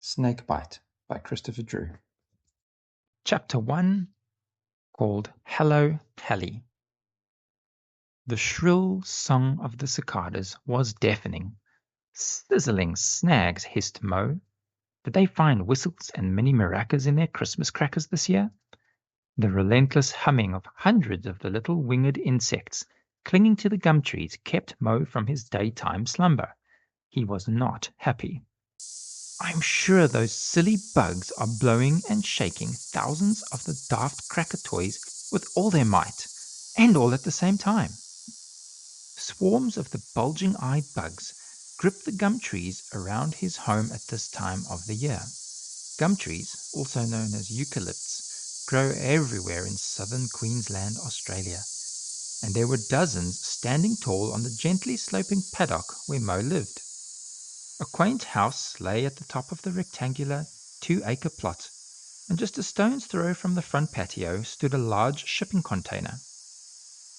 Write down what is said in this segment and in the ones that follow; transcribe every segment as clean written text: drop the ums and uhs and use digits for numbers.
Snakebite by Christopher Drew. Chapter 1, called Hello, Hallie. The shrill song of the cicadas was deafening. Sizzling snags, hissed Mo. Did they find whistles and mini maracas in their Christmas crackers this year? The relentless humming of hundreds of the little winged insects clinging to the gum trees kept Mo from his daytime slumber. He was not happy. I'm sure those silly bugs are blowing and shaking thousands of the daft cracker toys with all their might, and all at the same time. Swarms of the bulging-eyed bugs grip the gum trees around his home at this time of the year. Gum trees, also known as eucalypts, grow everywhere in southern Queensland, Australia, and there were dozens standing tall on the gently sloping paddock where Mo lived. A quaint house lay at the top of the rectangular 2-acre plot, and just a stone's throw from the front patio stood a large shipping container.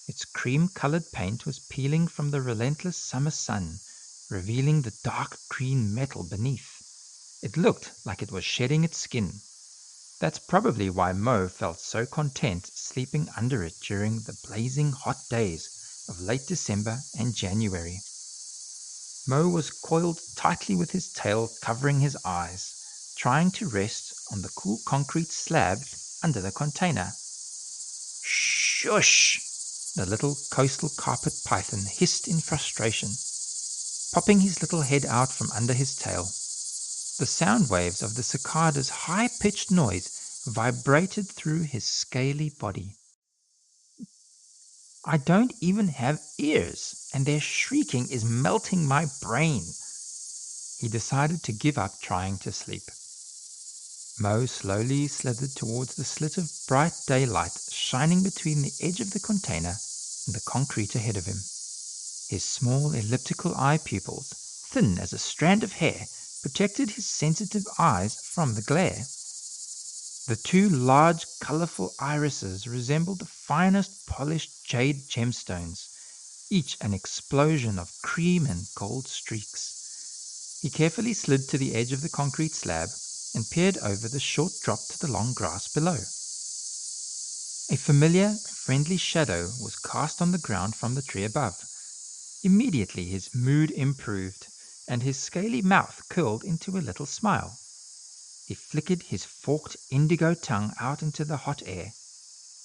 Its cream-colored paint was peeling from the relentless summer sun, revealing the dark green metal beneath. It looked like it was shedding its skin. That's probably why Mo felt so content sleeping under it during the blazing hot days of late December and January. Mo was coiled tightly with his tail covering his eyes, trying to rest on the cool concrete slab under the container. Shush! The little coastal carpet python hissed in frustration, popping his little head out from under his tail. The sound waves of the cicada's high-pitched noise vibrated through his scaly body. I don't even have ears, and their shrieking is melting my brain. He decided to give up trying to sleep. Mo slowly slithered towards the slit of bright daylight shining between the edge of the container and the concrete ahead of him. His small elliptical eye pupils, thin as a strand of hair, protected his sensitive eyes from the glare. The two large, colorful irises resembled the finest polished jade gemstones, each an explosion of cream and gold streaks. He carefully slid to the edge of the concrete slab and peered over the short drop to the long grass below. A familiar, friendly shadow was cast on the ground from the tree above. Immediately his mood improved, and his scaly mouth curled into a little smile. He flickered his forked indigo tongue out into the hot air,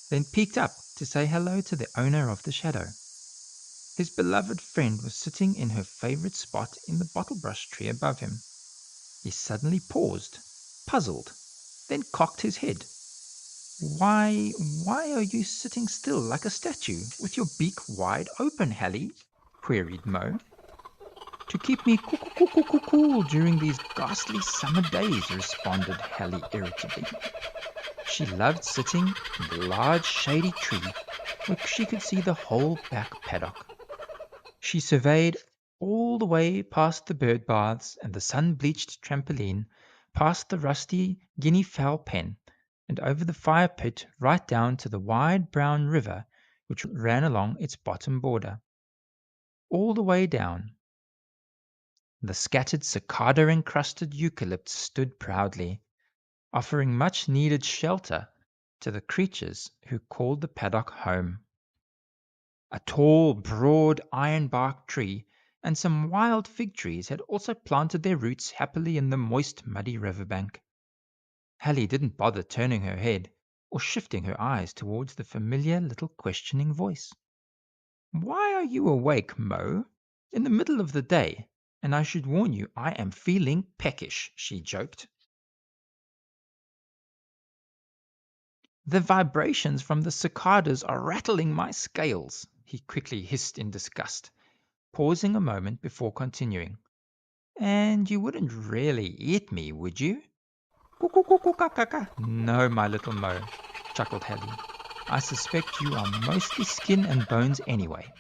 then peeked up to say hello to the owner of the shadow. His beloved friend was sitting in her favorite spot in the bottlebrush tree above him. He suddenly paused, puzzled, then cocked his head. Why are you sitting still like a statue, with your beak wide open, Hallie? Queried Mo. To keep me cool during these ghastly summer days, responded Hallie irritably. She loved sitting in the large shady tree where she could see the whole back paddock. She surveyed all the way past the bird baths and the sun-bleached trampoline, past the rusty guinea fowl pen, and over the fire pit right down to the wide brown river which ran along its bottom border. All the way down, the scattered cicada-encrusted eucalypts stood proudly, offering much-needed shelter to the creatures who called the paddock home. A tall, broad, iron-barked tree and some wild fig trees had also planted their roots happily in the moist, muddy riverbank. Hallie didn't bother turning her head or shifting her eyes towards the familiar little questioning voice. "Why are you awake, Mo? In the middle of the day, and I should warn you I am feeling peckish," she joked. "The vibrations from the cicadas are rattling my scales," he quickly hissed in disgust, pausing a moment before continuing. "And you wouldn't really eat me, would you?" "No, my little Mo," chuckled Hallie. "I suspect you are mostly skin and bones anyway."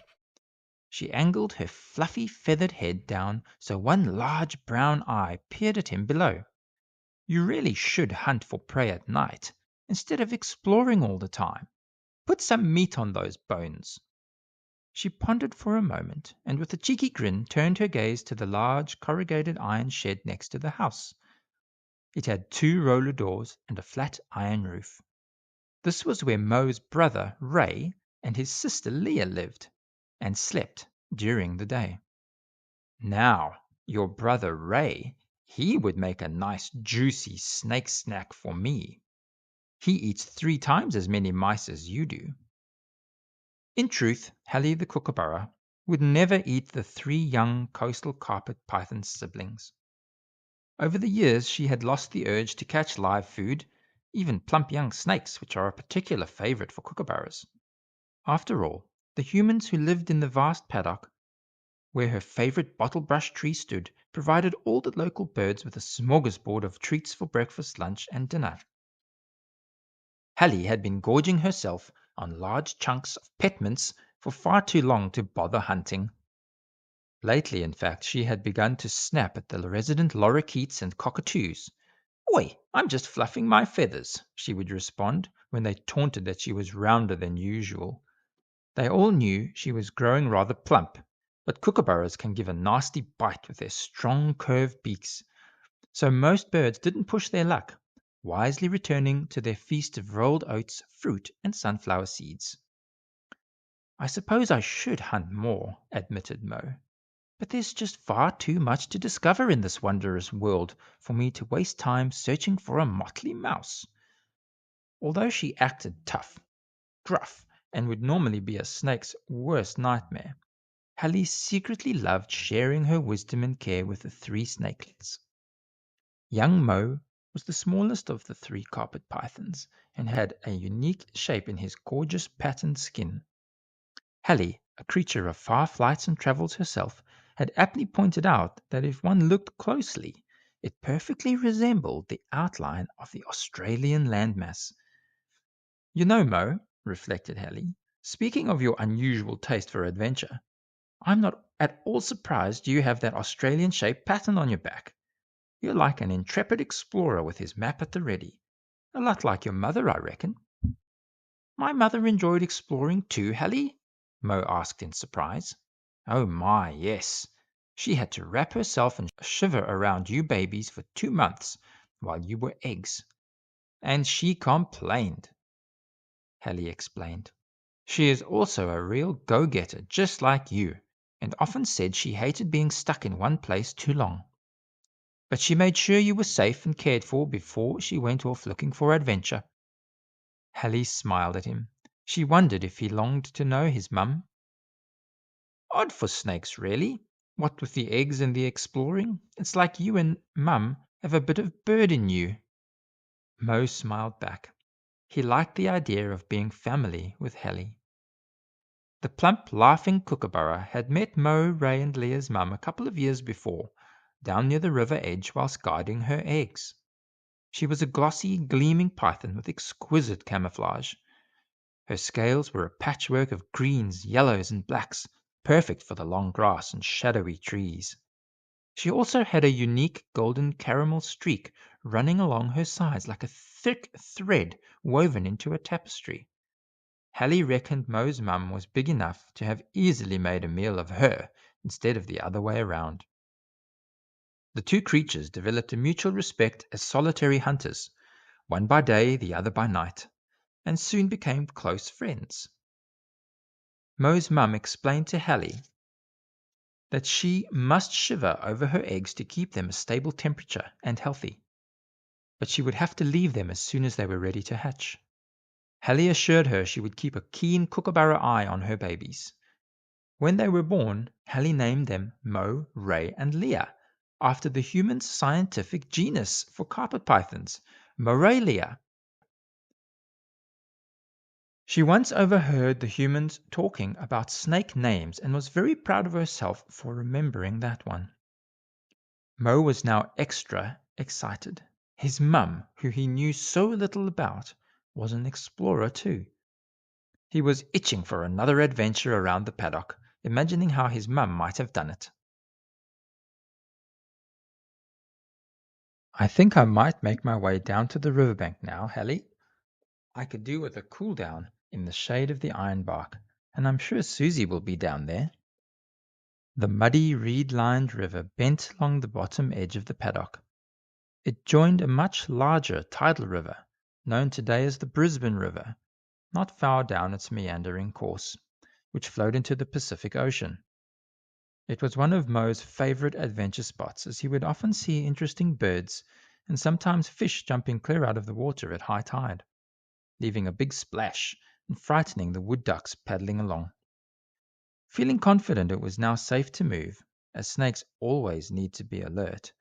She angled her fluffy feathered head down so one large brown eye peered at him below. "You really should hunt for prey at night, instead of exploring all the time. Put some meat on those bones." She pondered for a moment, and with a cheeky grin turned her gaze to the large corrugated iron shed next to the house. It had 2 roller doors and a flat iron roof. This was where Mo's brother, Ray, and his sister Leah lived and slept during the day. Now, your brother Ray, he would make a nice juicy snake snack for me. He eats 3 times as many mice as you do. In truth, Hallie the Kookaburra would never eat the 3 young coastal carpet python siblings. Over the years, she had lost the urge to catch live food, even plump young snakes, which are a particular favorite for kookaburras. After all, the humans who lived in the vast paddock, where her favorite bottle-brush tree stood, provided all the local birds with a smorgasbord of treats for breakfast, lunch, and dinner. Hallie had been gorging herself on large chunks of pet mints for far too long to bother hunting. Lately, in fact, she had begun to snap at the resident lorikeets and cockatoos. "Oi, I'm just fluffing my feathers," she would respond when they taunted that she was rounder than usual. They all knew she was growing rather plump, but kookaburras can give a nasty bite with their strong curved beaks, so most birds didn't push their luck, wisely returning to their feast of rolled oats, fruit, and sunflower seeds. "I suppose I should hunt more," admitted Mo. "But there's just far too much to discover in this wondrous world for me to waste time searching for a motley mouse." Although she acted tough, gruff, and would normally be a snake's worst nightmare, Hallie secretly loved sharing her wisdom and care with the 3 snakelets. Young Mo was the smallest of the 3 carpet pythons and had a unique shape in his gorgeous patterned skin. Hallie, a creature of far flights and travels herself, had aptly pointed out that if one looked closely, it perfectly resembled the outline of the Australian landmass. "You know, Mo," reflected Hallie, "speaking of your unusual taste for adventure, I'm not at all surprised you have that Australian-shaped pattern on your back. You're like an intrepid explorer with his map at the ready. A lot like your mother, I reckon." "My mother enjoyed exploring too, Hallie?" Mo asked in surprise. "Oh my, yes. She had to wrap herself and shiver around you babies for 2 months while you were eggs. And she complained," Hallie explained. "She is also a real go-getter, just like you, and often said she hated being stuck in one place too long. But she made sure you were safe and cared for before she went off looking for adventure." Hallie smiled at him. She wondered if he longed to know his mum. "Odd for snakes, really. What with the eggs and the exploring, it's like you and Mum have a bit of bird in you." Mo smiled back. He liked the idea of being family with Hallie. The plump, laughing kookaburra had met Mo, Ray, and Leah's mum a couple of years before, down near the river edge whilst guarding her eggs. She was a glossy, gleaming python with exquisite camouflage. Her scales were a patchwork of greens, yellows, and blacks, perfect for the long grass and shadowy trees. She also had a unique golden caramel streak running along her sides like a thick thread woven into a tapestry. Hallie reckoned Mo's mum was big enough to have easily made a meal of her instead of the other way around. The 2 creatures developed a mutual respect as solitary hunters, one by day, the other by night, and soon became close friends. Mo's mum explained to Hallie that she must shiver over her eggs to keep them a stable temperature and healthy, but she would have to leave them as soon as they were ready to hatch. Hallie assured her she would keep a keen kookaburra eye on her babies. When they were born, Hallie named them Mo, Ray, and Leah, after the human scientific genus for carpet pythons, Moralia. She once overheard the humans talking about snake names and was very proud of herself for remembering that one. Mo was now extra excited. His mum, who he knew so little about, was an explorer too. He was itching for another adventure around the paddock, imagining how his mum might have done it. "I think I might make my way down to the riverbank now, Hallie. I could do with a cool down in the shade of the ironbark, and I'm sure Susie will be down there." The muddy, reed-lined river bent along the bottom edge of the paddock. It joined a much larger tidal river, known today as the Brisbane River, not far down its meandering course, which flowed into the Pacific Ocean. It was one of Mo's favorite adventure spots, as he would often see interesting birds and sometimes fish jumping clear out of the water at high tide, leaving a big splash and frightening the wood ducks paddling along. Feeling confident it was now safe to move, as snakes always need to be alert,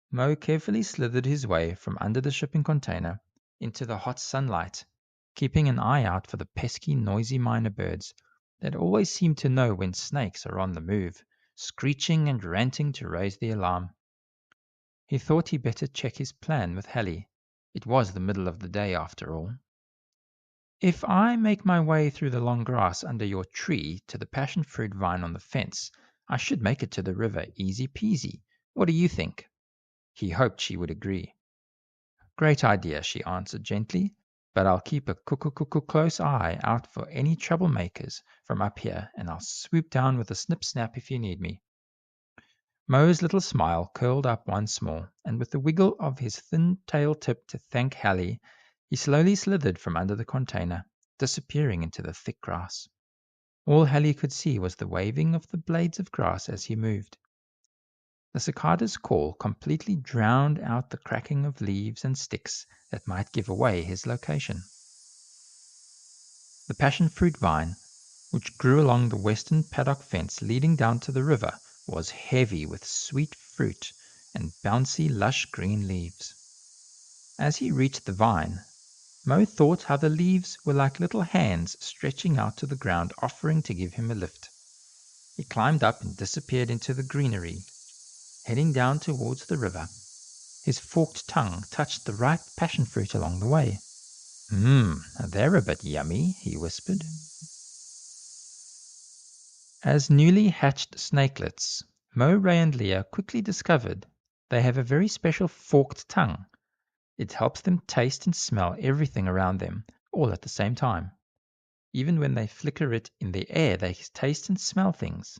Mo carefully slithered his way from under the shipping container into the hot sunlight, keeping an eye out for the pesky, noisy miner birds that always seem to know when snakes are on the move, screeching and ranting to raise the alarm. He thought he better check his plan with Hallie. It was the middle of the day after all. If I make my way through the long grass under your tree to the passion fruit vine on the fence, I should make it to the river easy peasy. What do you think? He hoped she would agree. Great idea, she answered gently, but I'll keep a close eye out for any troublemakers from up here, and I'll swoop down with a snip-snap if you need me. Mo's little smile curled up once more, and with a wiggle of his thin tail tip to thank Hallie, he slowly slithered from under the container, disappearing into the thick grass. All Hallie could see was the waving of the blades of grass as he moved. The cicada's call completely drowned out the cracking of leaves and sticks that might give away his location. The passion fruit vine, which grew along the western paddock fence leading down to the river, was heavy with sweet fruit and bouncy, lush green leaves. As he reached the vine, Mo thought how the leaves were like little hands stretching out to the ground, offering to give him a lift. He climbed up and disappeared into the greenery, heading down towards the river. His forked tongue touched the ripe passion fruit along the way. They're a bit yummy, he whispered. As newly hatched snakelets, Mo, Ray, and Leah quickly discovered they have a very special forked tongue. It helps them taste and smell everything around them, all at the same time. Even when they flicker it in the air, they taste and smell things.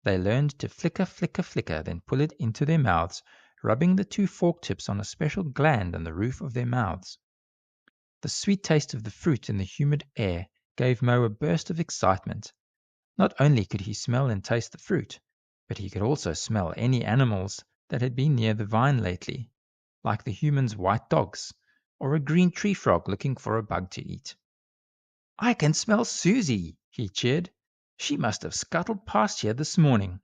They learned to flicker, flicker, flicker, then pull it into their mouths, rubbing the two fork tips on a special gland on the roof of their mouths. The sweet taste of the fruit in the humid air gave Mo a burst of excitement. Not only could he smell and taste the fruit, but he could also smell any animals that had been near the vine lately, like the human's white dogs, or a green tree frog looking for a bug to eat. "I can smell Susie," he cheered. "She must have scuttled past here this morning.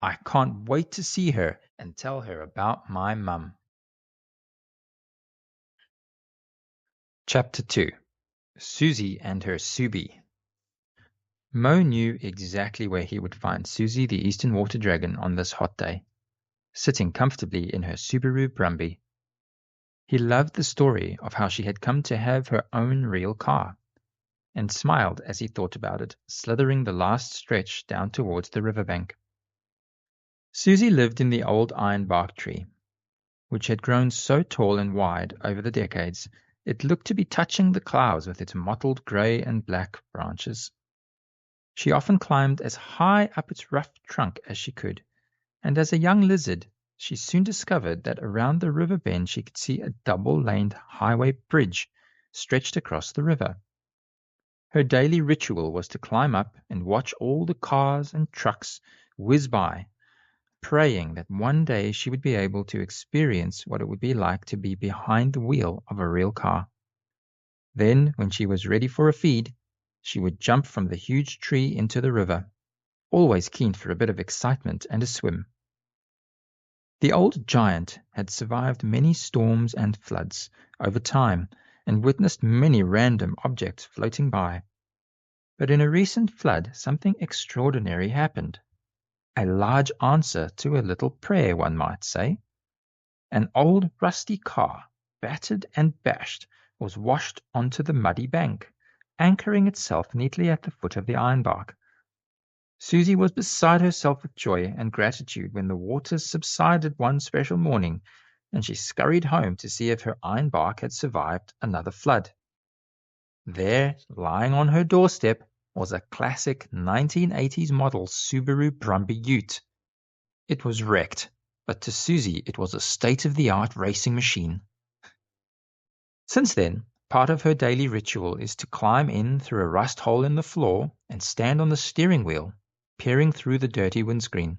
I can't wait to see her and tell her about my mum." Chapter 2. Susie and her Subi. Mo knew exactly where he would find Susie the Eastern Water Dragon on this hot day, sitting comfortably in her Subaru Brumby. He loved the story of how she had come to have her own real car, and smiled as he thought about it, slithering the last stretch down towards the riverbank. Susie lived in the old ironbark tree, which had grown so tall and wide over the decades, it looked to be touching the clouds with its mottled gray and black branches. She often climbed as high up its rough trunk as she could, and as a young lizard, she soon discovered that around the river bend she could see a double-laned highway bridge stretched across the river. Her daily ritual was to climb up and watch all the cars and trucks whiz by, praying that one day she would be able to experience what it would be like to be behind the wheel of a real car. Then, when she was ready for a feed, she would jump from the huge tree into the river, always keen for a bit of excitement and a swim. The old giant had survived many storms and floods over time and witnessed many random objects floating by. But in a recent flood, something extraordinary happened. A large answer to a little prayer, one might say. An old rusty car, battered and bashed, was washed onto the muddy bank, anchoring itself neatly at the foot of the ironbark. Susie was beside herself with joy and gratitude when the waters subsided one special morning, and she scurried home to see if her ironbark had survived another flood. There, lying on her doorstep, was a classic 1980s model Subaru Brumby Ute. It was wrecked, but to Susie it was a state-of-the-art racing machine. Since then, part of her daily ritual is to climb in through a rust hole in the floor and stand on the steering wheel, peering through the dirty windscreen.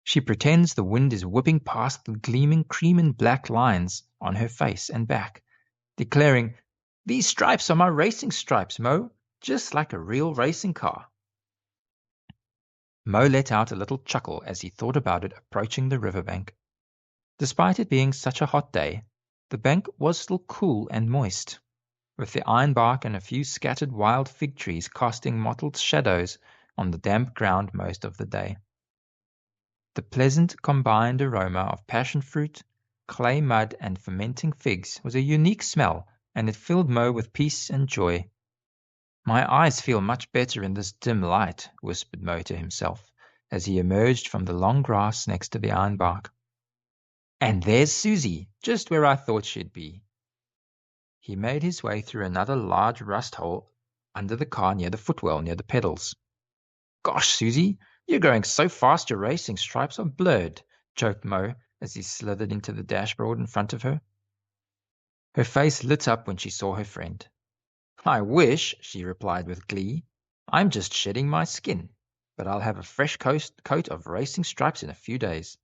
She pretends the wind is whipping past the gleaming cream and black lines on her face and back, declaring, "These stripes are my racing stripes, Mo, just like a real racing car." Mo let out a little chuckle as he thought about it approaching the riverbank. Despite it being such a hot day, the bank was still cool and moist, with the ironbark and a few scattered wild fig trees casting mottled shadows on the damp ground most of the day. The pleasant combined aroma of passion fruit, clay mud, and fermenting figs was a unique smell, and it filled Mo with peace and joy. "My eyes feel much better in this dim light," whispered Mo to himself, as he emerged from the long grass next to the ironbark. "And there's Susie, just where I thought she'd be." He made his way through another large rust hole under the car near the footwell, near the pedals. "Gosh, Susie, you're going so fast your racing stripes are blurred," joked Mo as he slithered into the dashboard in front of her. Her face lit up when she saw her friend. "I wish," she replied with glee. "I'm just shedding my skin, but I'll have a fresh coat of racing stripes in a few days."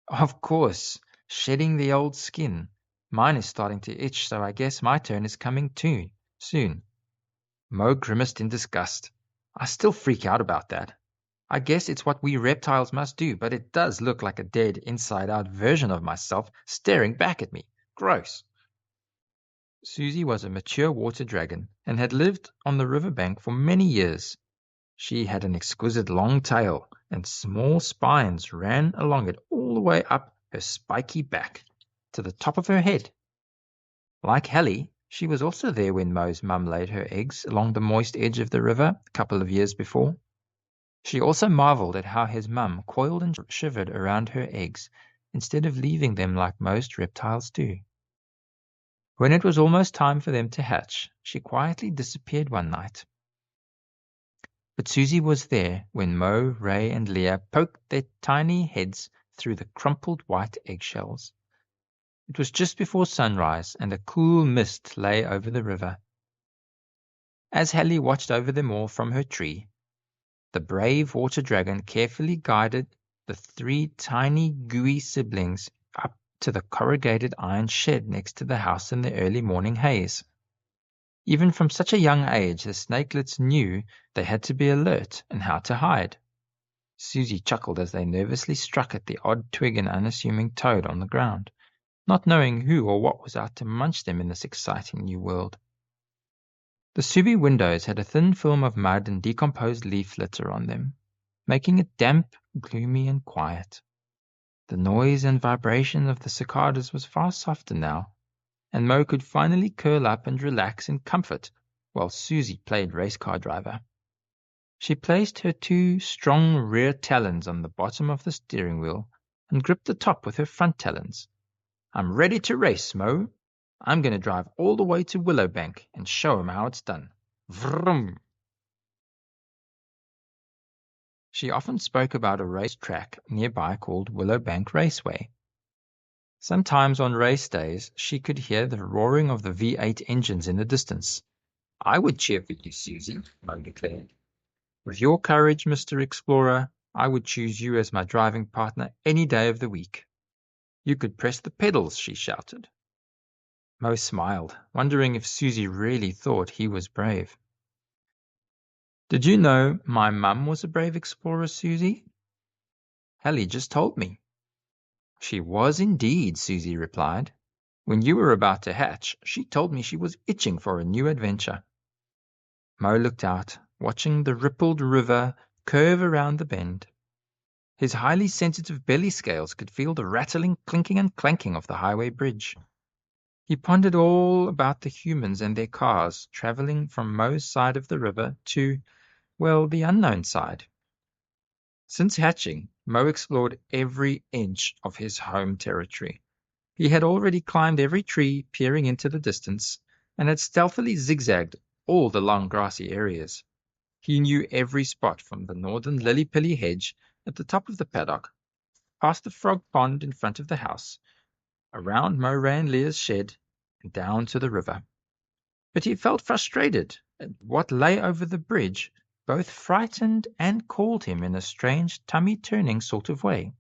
"Of course, shedding the old skin. Mine is starting to itch, so I guess my turn is coming too, soon." Mo grimaced in disgust. "I still freak out about that. I guess it's what we reptiles must do, but it does look like a dead, inside-out version of myself staring back at me. Gross." Susie was a mature water dragon and had lived on the riverbank for many years. She had an exquisite long tail, and small spines ran along it all the way up her spiky back to the top of her head. Like Hallie, she was also there when Mo's mum laid her eggs along the moist edge of the river a couple of years before. She also marveled at how his mum coiled and shivered around her eggs instead of leaving them like most reptiles do. When it was almost time for them to hatch, she quietly disappeared one night. But Susie was there when Mo, Ray, and Leah poked their tiny heads through the crumpled white eggshells. It was just before sunrise, and a cool mist lay over the river. As Hallie watched over them all from her tree, the brave water dragon carefully guided the 3 tiny, gooey siblings up to the corrugated iron shed next to the house in the early morning haze. Even from such a young age, the snakelets knew they had to be alert and how to hide. Susie chuckled as they nervously struck at the odd twig and unassuming toad on the ground, not knowing who or what was out to munch them in this exciting new world. The Subi windows had a thin film of mud and decomposed leaf litter on them, making it damp, gloomy, and quiet. The noise and vibration of the cicadas was far softer now, and Mo could finally curl up and relax in comfort while Susie played race car driver. She placed her 2 strong rear talons on the bottom of the steering wheel and gripped the top with her front talons. "I'm ready to race, Mo. I'm going to drive all the way to Willowbank and show 'em how it's done. Vroom." She often spoke about a racetrack nearby called Willowbank Raceway. Sometimes on race days, she could hear the roaring of the V8 engines in the distance. "I would cheer for you, Susie," Mo declared. "With your courage, Mr. Explorer, I would choose you as my driving partner any day of the week." "You could press the pedals," she shouted. Mo smiled, wondering if Susie really thought he was brave. "Did you know my mum was a brave explorer, Susie?" "Hallie just told me." "She was indeed," Susie replied. "When you were about to hatch, she told me she was itching for a new adventure." Mo looked out, watching the rippled river curve around the bend. His highly sensitive belly scales could feel the rattling, clinking, and clanking of the highway bridge. He pondered all about the humans and their cars traveling from Mo's side of the river to, well, the unknown side. Since hatching, Mo explored every inch of his home territory. He had already climbed every tree, peering into the distance, and had stealthily zigzagged all the long grassy areas. He knew every spot from the northern lily-pilly hedge at the top of the paddock past the frog pond in front of the house, around Moray and Leah's shed, and down to the river. But he felt frustrated at what lay over the bridge, both frightened and called him in a strange tummy-turning sort of way.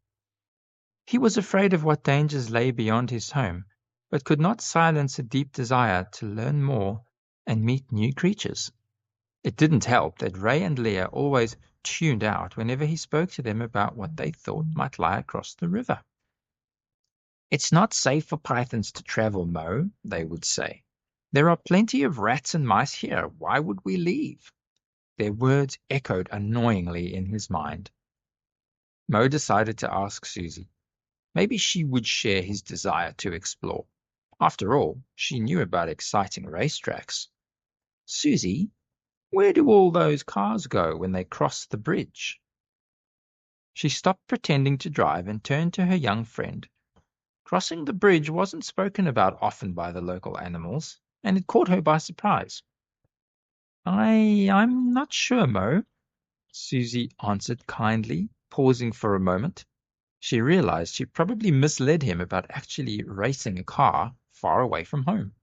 He was afraid of what dangers lay beyond his home, but could not silence a deep desire to learn more and meet new creatures. It didn't help that Ray and Leah always tuned out whenever he spoke to them about what they thought might lie across the river. "It's not safe for pythons to travel, Mo," they would say. "There are plenty of rats and mice here. Why would we leave?" Their words echoed annoyingly in his mind. Mo decided to ask Susie. Maybe she would share his desire to explore. After all, she knew about exciting racetracks. "Susie, where do all those cars go when they cross the bridge?" She stopped pretending to drive and turned to her young friend. Crossing the bridge wasn't spoken about often by the local animals, and it caught her by surprise. I'm not sure, Mo," Susie answered kindly, pausing for a moment. She realized she probably misled him about actually racing a car far away from home.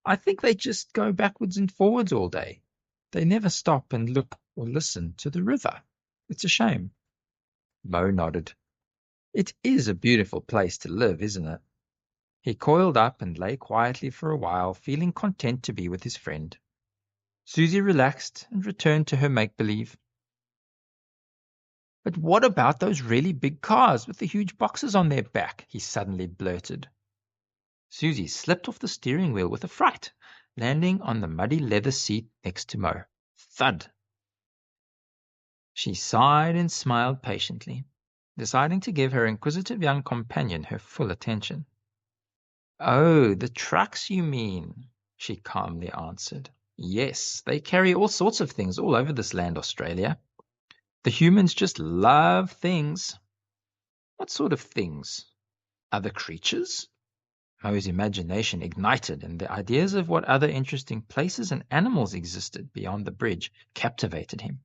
"I think they just go backwards and forwards all day. They never stop and look or listen to the river. It's a shame." Mo nodded. "It is a beautiful place to live, isn't it?" He coiled up and lay quietly for a while, feeling content to be with his friend. Susie relaxed and returned to her make-believe. "But what about those really big cars with the huge boxes on their back?" he suddenly blurted. Susie slipped off the steering wheel with a fright, landing on the muddy leather seat next to Mo. Thud! She sighed and smiled patiently, deciding to give her inquisitive young companion her full attention. "Oh, the trucks, you mean?" she calmly answered. "Yes, they carry all sorts of things all over this land, Australia. The humans just love things." "What sort of things? Other creatures?" Mo's imagination ignited, and the ideas of what other interesting places and animals existed beyond the bridge captivated him.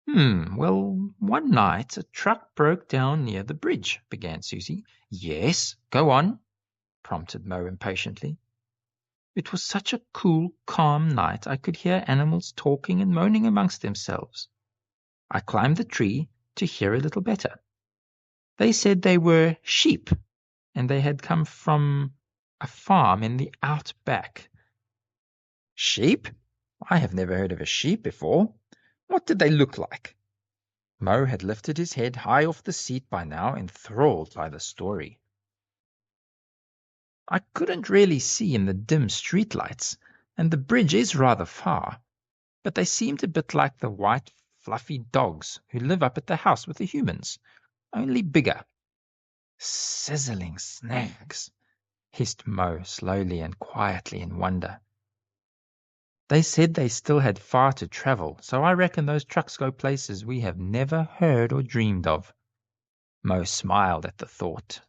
Well, one night a truck broke down near the bridge," began Susie. "Yes, go on," prompted Mo impatiently. "It was such a cool, calm night I could hear animals talking and moaning amongst themselves. I climbed the tree to hear a little better. They said they were sheep, and they had come from a farm in the outback." "Sheep? I have never heard of a sheep before. What did they look like?" Mo had lifted his head high off the seat by now, enthralled by the story. "I couldn't really see in the dim street lights, and the bridge is rather far, but they seemed a bit like the white, fluffy dogs who live up at the house with the humans, only bigger." "Sizzling snacks," hissed Mo slowly and quietly in wonder. "They said they still had far to travel, so I reckon those trucks go places we have never heard or dreamed of." Mo smiled at the thought.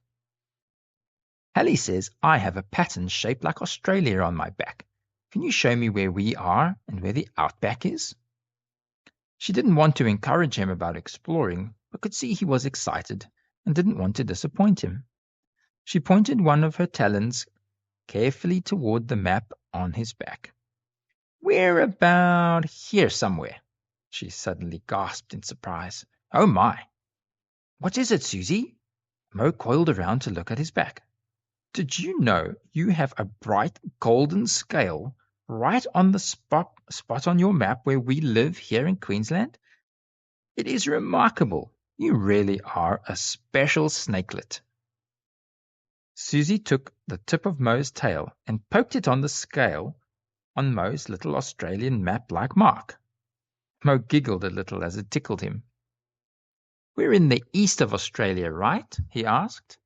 "Hallie says I have a pattern shaped like Australia on my back. Can you show me where we are and where the outback is?" She didn't want to encourage him about exploring, but could see he was excited and didn't want to disappoint him. She pointed one of her talons carefully toward the map on his back. "We're about here somewhere," she suddenly gasped in surprise. "Oh my! What is it, Susie?" Mo coiled around to look at his back. "Did you know you have a bright golden scale right on the spot on your map where we live here in Queensland? It is remarkable. You really are a special snakelet." Susie took the tip of Mo's tail and poked it on the scale on Mo's little Australian map-like mark. Mo giggled a little as it tickled him. "We're in the east of Australia, right?" he asked.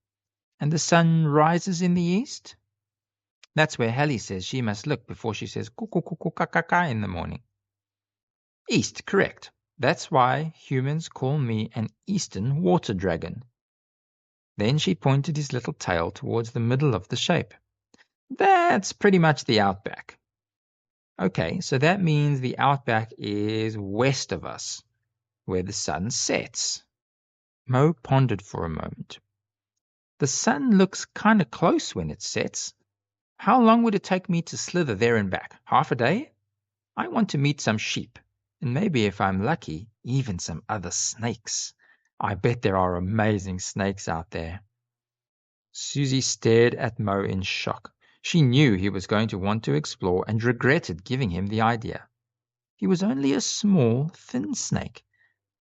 "And the sun rises in the east? That's where Hallie says she must look before she says kuku in the morning." "East, correct. That's why humans call me an eastern water dragon." Then she pointed his little tail towards the middle of the shape. "That's pretty much the outback." "Okay, so that means the outback is west of us, where the sun sets." Mo pondered for a moment. The sun looks kind of close when it sets. How long would it take me to slither there and back? Half a day? I want to meet some sheep, and maybe if I'm lucky, even some other snakes. I bet there are amazing snakes out there. Susie stared at Mo in shock. She knew he was going to want to explore and regretted giving him the idea. He was only a small, thin snake,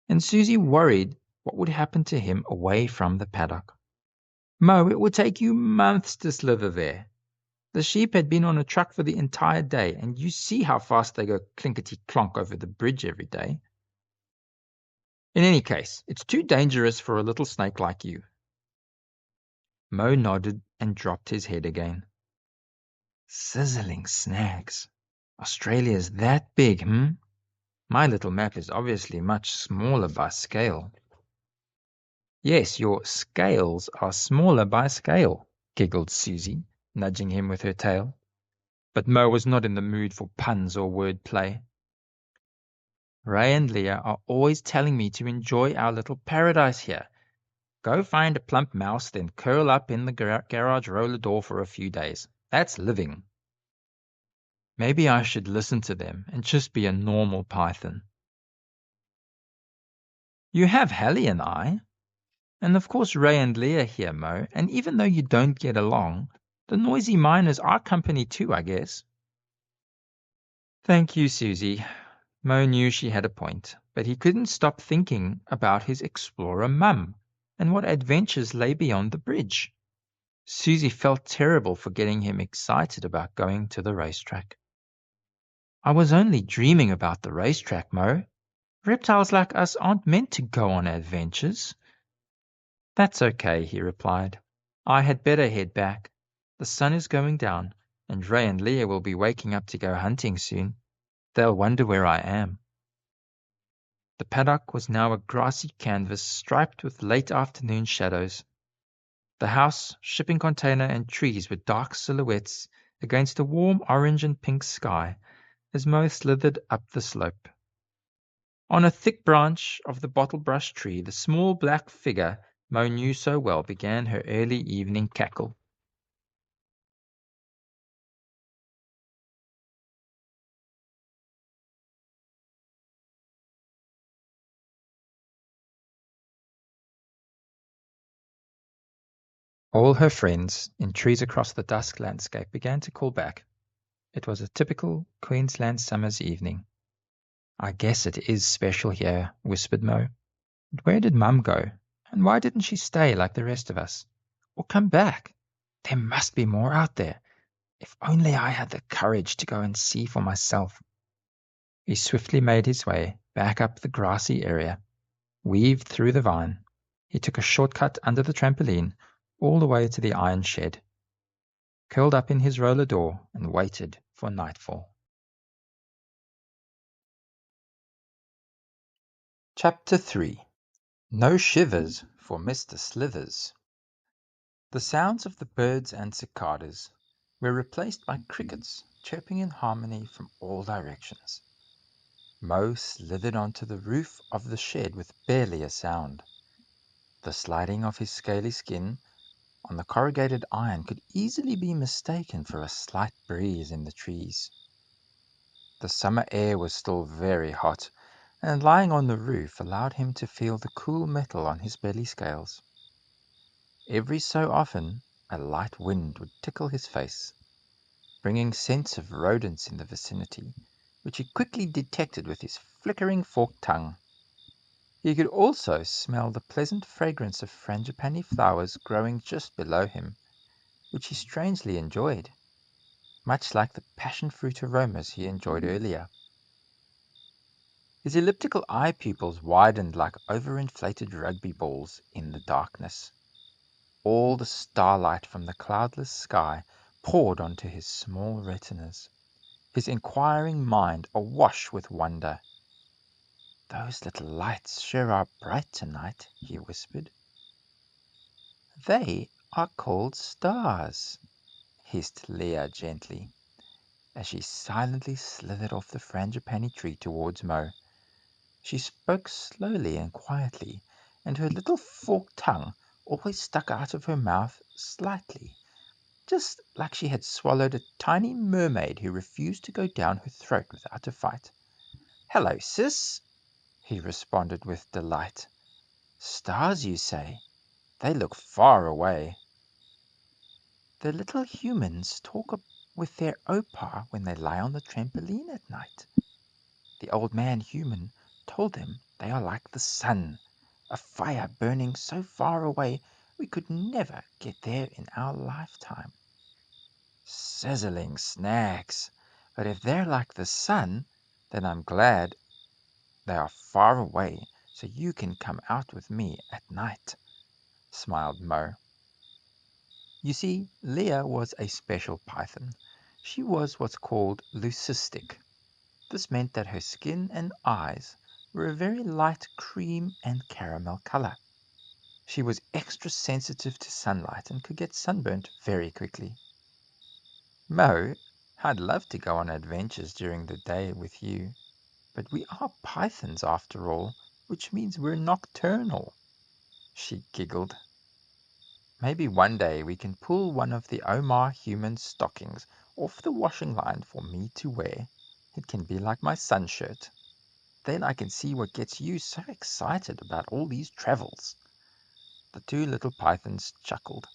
and Susie worried what would happen to him away from the paddock. Mo, it would take you months to slither there. The sheep had been on a truck for the entire day, and you see how fast they go clinkety-clonk over the bridge every day. In any case, it's too dangerous for a little snake like you. Mo nodded and dropped his head again. Sizzling snags. Australia's that big, My little map is obviously much smaller by scale. Yes, your scales are smaller by scale, giggled Susie, nudging him with her tail. But Mo was not in the mood for puns or wordplay. Ray and Leah are always telling me to enjoy our little paradise here. Go find a plump mouse, then curl up in the garage roller door for a few days. That's living. Maybe I should listen to them and just be a normal python. You have Hallie and I. And of course Ray and Leah here, Mo, and even though you don't get along, the noisy miners are company too, I guess. Thank you, Susie. Mo knew she had a point, but he couldn't stop thinking about his explorer mum and what adventures lay beyond the bridge. Susie felt terrible for getting him excited about going to the racetrack. I was only dreaming about the racetrack, Mo. Reptiles like us aren't meant to go on adventures. That's okay, he replied. I had better head back. The sun is going down, and Ray and Leah will be waking up to go hunting soon. They'll wonder where I am. The paddock was now a grassy canvas striped with late afternoon shadows. The house, shipping container, and trees were dark silhouettes against a warm orange and pink sky as Mo slithered up the slope. On a thick branch of the bottle-brush tree, the small black figure Mo knew so well began her early evening cackle. All her friends in trees across the dusk landscape began to call back. It was a typical Queensland summer's evening. I guess it is special here, whispered Mo. But where did Mum go? And why didn't she stay like the rest of us? Or come back? There must be more out there. If only I had the courage to go and see for myself. He swiftly made his way back up the grassy area, weaved through the vine. He took a shortcut under the trampoline, all the way to the iron shed, curled up in his roller door, and waited for nightfall. Chapter 3. No Shivers for Mr. Slithers. The sounds of the birds and cicadas were replaced by crickets chirping in harmony from all directions. Mo slithered onto the roof of the shed with barely a sound. The sliding of his scaly skin on the corrugated iron could easily be mistaken for a slight breeze in the trees. The summer air was still very hot, and lying on the roof allowed him to feel the cool metal on his belly scales. Every so often a light wind would tickle his face, bringing scents of rodents in the vicinity, which he quickly detected with his flickering forked tongue. He could also smell the pleasant fragrance of frangipani flowers growing just below him, which he strangely enjoyed, much like the passion fruit aromas he enjoyed earlier. His elliptical eye pupils widened like overinflated rugby balls in the darkness. All the starlight from the cloudless sky poured onto his small retinas, his inquiring mind awash with wonder. "Those little lights sure are bright tonight," he whispered. "They are called stars," hissed Leah gently, as she silently slithered off the frangipani tree towards Mo. She spoke slowly and quietly, and her little forked tongue always stuck out of her mouth slightly, just like she had swallowed a tiny mermaid who refused to go down her throat without a fight. "Hello, sis," he responded with delight. "Stars, you say? They look far away." "The little humans talk with their opa when they lie on the trampoline at night. The old man human told them they are like the sun, a fire burning so far away we could never get there in our lifetime." "Sizzling snacks! But if they're like the sun, then I'm glad they are far away so you can come out with me at night," smiled Mo. You see, Leah was a special python. She was what's called leucistic. This meant that her skin and eyes were a very light cream and caramel color. She was extra sensitive to sunlight and could get sunburnt very quickly. "Mo, I'd love to go on adventures during the day with you, but we are pythons after all, which means we're nocturnal," she giggled. "Maybe one day we can pull one of the Omar human stockings off the washing line for me to wear. It can be like my sun shirt. Then I can see what gets you so excited about all these travels." The two little pythons chuckled.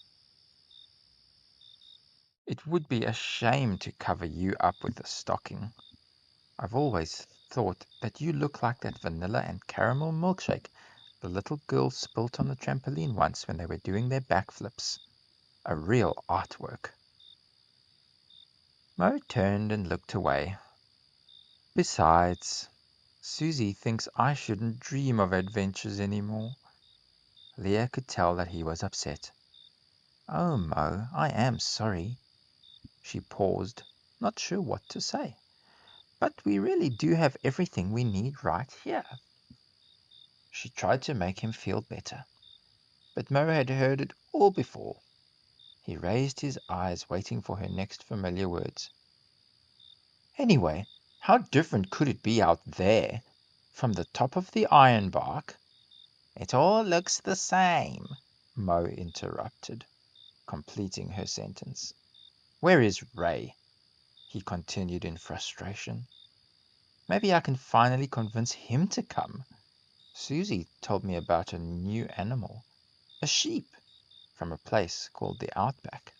"It would be a shame to cover you up with a stocking. I've always thought that you look like that vanilla and caramel milkshake the little girls spilt on the trampoline once when they were doing their backflips. A real artwork." Mo turned and looked away. "Besides, Susie thinks I shouldn't dream of adventures anymore." Leah could tell that he was upset. "Oh, Mo, I am sorry." She paused, not sure what to say. "But we really do have everything we need right here." She tried to make him feel better, but Mo had heard it all before. He raised his eyes, waiting for her next familiar words. "Anyway, how different could it be out there, from the top of the ironbark?" "It all looks the same," Mo interrupted, completing her sentence. "Where is Ray?" he continued in frustration. "Maybe I can finally convince him to come. Susie told me about a new animal, a sheep, from a place called the Outback.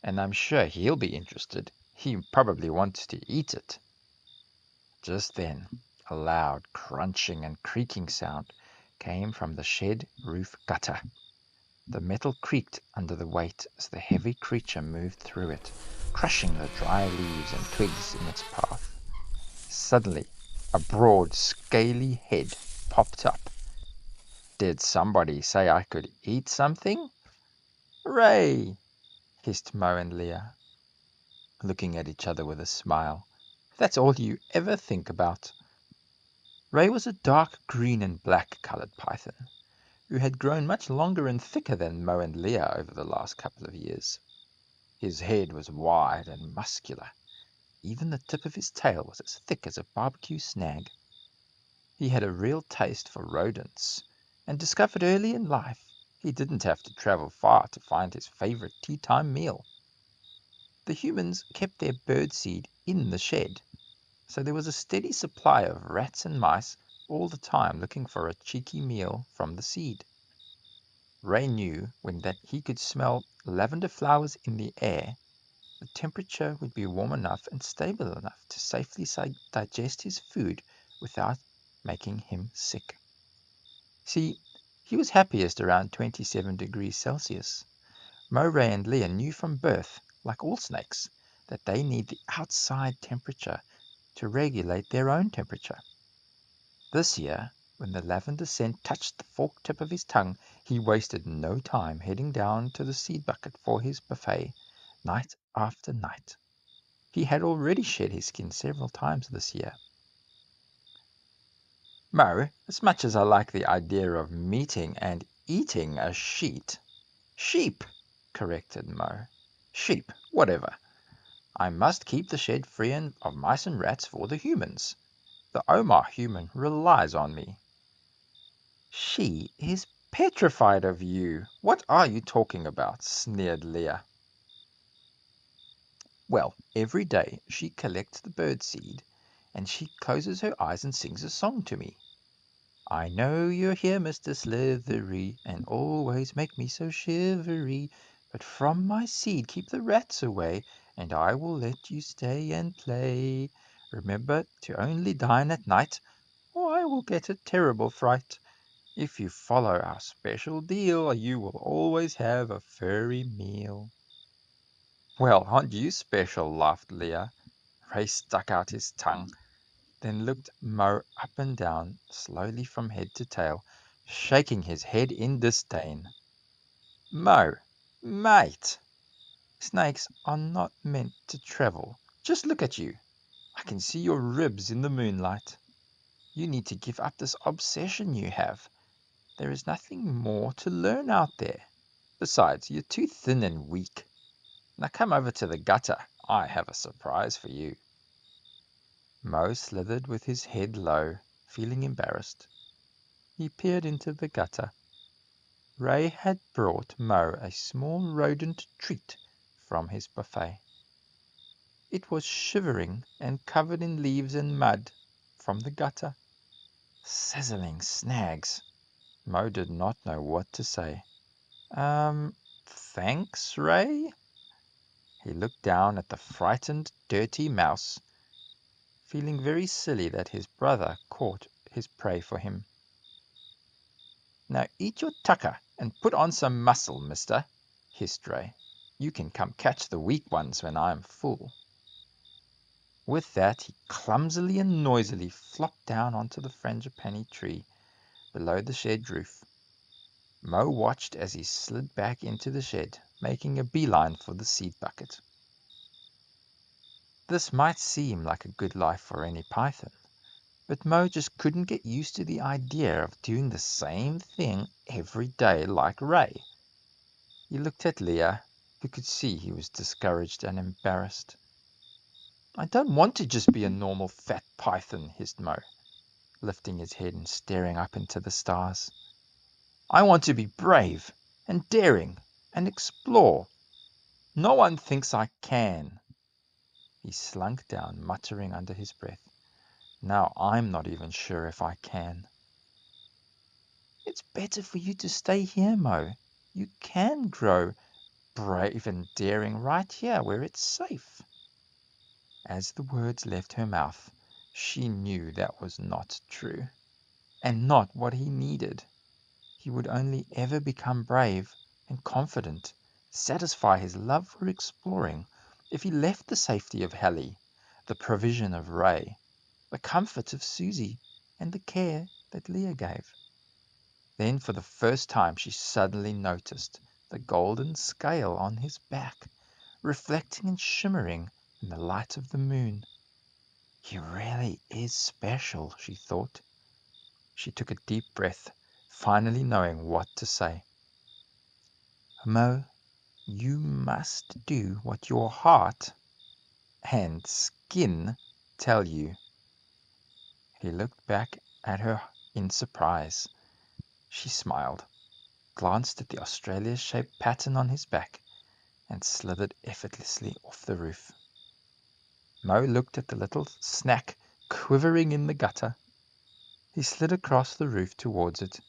And I'm sure he'll be interested. He probably wants to eat it." Just then, a loud crunching and creaking sound came from the shed roof gutter. The metal creaked under the weight as the heavy creature moved through it, crushing the dry leaves and twigs in its path. Suddenly, a broad, scaly head popped up. "Did somebody say I could eat something?" "Ray!" hissed Mo and Leah, looking at each other with a smile. "That's all you ever think about." Ray was a dark green and black colored python, who had grown much longer and thicker than Mo and Leah over the last couple of years. His head was wide and muscular. Even the tip of his tail was as thick as a barbecue snag. He had a real taste for rodents, and discovered early in life he didn't have to travel far to find his favorite tea-time meal. The humans kept their birdseed in the shed, so there was a steady supply of rats and mice all the time looking for a cheeky meal from the seed. Ray knew when that he could smell lavender flowers in the air, the temperature would be warm enough and stable enough to safely digest his food without making him sick. See, he was happiest around 27 degrees Celsius. Mo, Ray, and Leah knew from birth, like all snakes, that they need the outside temperature to regulate their own temperature. This year, when the lavender scent touched the forked tip of his tongue, he wasted no time heading down to the seed bucket for his buffet, night after night. He had already shed his skin several times this year. "Mo, as much as I like the idea of meeting and eating a sheep, corrected Mo. "Sheep, whatever. I must keep the shed free of mice and rats for the humans. The Omar human relies on me." She is petrified of you. What are you talking about? Sneered Leah. Well, every day she collects the bird seed, and she closes her eyes and sings a song to me. I know you're here, Mr. Slithery, and always make me so shivery. But from my seed keep the rats away, and I will let you stay and play. Remember to only dine at night, or I will get a terrible fright. If you follow our special deal, you will always have a furry meal. Well, aren't you special? Laughed Leah. Ray stuck out his tongue, then looked Mo up and down, slowly from head to tail, shaking his head in disdain. Mo, mate, snakes are not meant to travel. Just look at you. I can see your ribs in the moonlight. You need to give up this obsession you have. There is nothing more to learn out there. Besides, you're too thin and weak. Now come over to the gutter. I have a surprise for you. Mo slithered with his head low, feeling embarrassed. He peered into the gutter. Ray had brought Mo a small rodent treat from his buffet. It was shivering and covered in leaves and mud from the gutter. Sizzling snags! Mo did not know what to say. Thanks, Ray? He looked down at the frightened, dirty mouse, feeling very silly that his brother caught his prey for him. Now eat your tucker and put on some muscle, mister, hissed Ray. You can come catch the weak ones when I'm full. With that, he clumsily and noisily flopped down onto the frangipani tree below the shed roof. Mo watched as he slid back into the shed, making a beeline for the seed bucket. This might seem like a good life for any python, but Mo just couldn't get used to the idea of doing the same thing every day like Ray. He looked at Leah, who could see he was discouraged and embarrassed. I don't want to just be a normal fat python, hissed Mo, lifting his head and staring up into the stars. I want to be brave and daring and explore. No one thinks I can. He slunk down, muttering under his breath. Now I'm not even sure if I can. It's better for you to stay here, Mo. You can grow brave and daring right here where it's safe. As the words left her mouth, she knew that was not true, and not what he needed. He would only ever become brave and confident, satisfy his love for exploring, if he left the safety of Helly, the provision of Ray, the comfort of Susie, and the care that Leah gave. Then for the first time she suddenly noticed the golden scale on his back, reflecting and shimmering in the light of the moon. He really is special, she thought. She took a deep breath, finally knowing what to say. Mo, you must do what your heart and skin tell you. He looked back at her in surprise. She smiled, glanced at the Australia-shaped pattern on his back, and slithered effortlessly off the roof. Mo looked at the little snack quivering in the gutter. He slid across the roof towards it,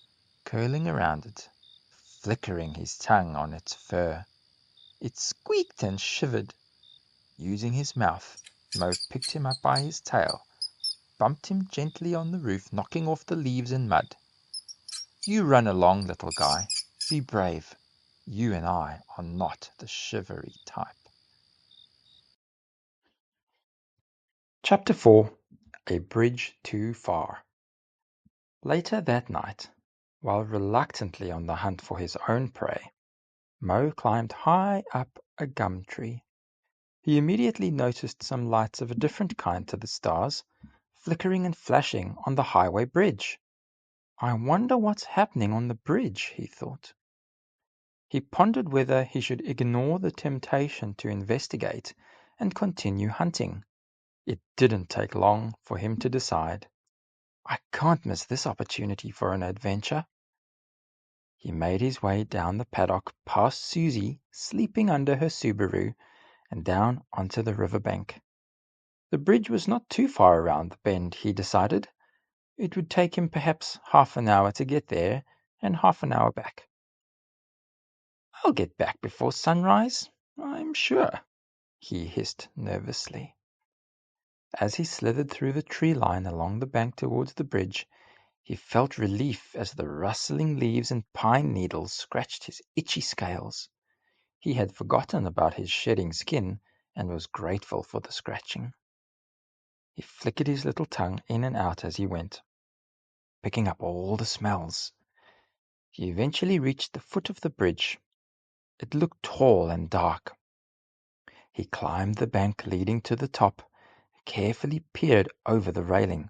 curling around it, flickering his tongue on its fur. It squeaked and shivered. Using his mouth, Mo picked him up by his tail, bumped him gently on the roof, knocking off the leaves and mud. You run along, little guy. Be brave. You and I are not the shivery type. Chapter 4. A Bridge Too Far. Later that night, while reluctantly on the hunt for his own prey, Mo climbed high up a gum tree. He immediately noticed some lights of a different kind to the stars, flickering and flashing on the highway bridge. I wonder what's happening on the bridge, he thought. He pondered whether he should ignore the temptation to investigate and continue hunting. It didn't take long for him to decide. I can't miss this opportunity for an adventure. He made his way down the paddock, past Susie, sleeping under her Subaru, and down onto the riverbank. The bridge was not too far around the bend, he decided. It would take him perhaps half an hour to get there and half an hour back. I'll get back before sunrise, I'm sure, he hissed nervously. As he slithered through the tree line along the bank towards the bridge, he felt relief as the rustling leaves and pine needles scratched his itchy scales. He had forgotten about his shedding skin and was grateful for the scratching. He flickered his little tongue in and out as he went, picking up all the smells. He eventually reached the foot of the bridge. It looked tall and dark. He climbed the bank leading to the top, carefully peered over the railing.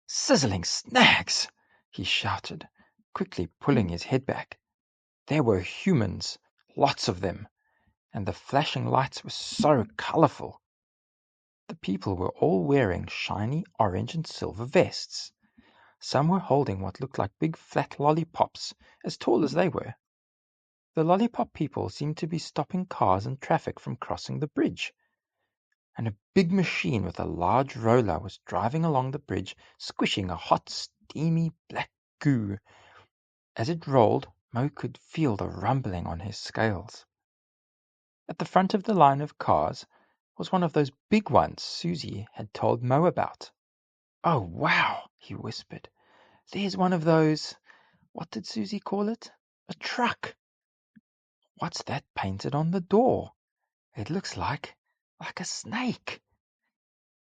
"Sizzling snags!" he shouted, quickly pulling his head back. There were humans, lots of them, and the flashing lights were so colorful. The people were all wearing shiny orange and silver vests. Some were holding what looked like big flat lollipops, as tall as they were. The lollipop people seemed to be stopping cars and traffic from crossing the bridge. And a big machine with a large roller was driving along the bridge, squishing a hot, steamy black goo. As it rolled, Mo could feel the rumbling on his scales. At the front of the line of cars was one of those big ones Susie had told Mo about. "Oh, wow," he whispered. "There's one of those, what did Susie call it? A truck. What's that painted on the door? It looks like a snake."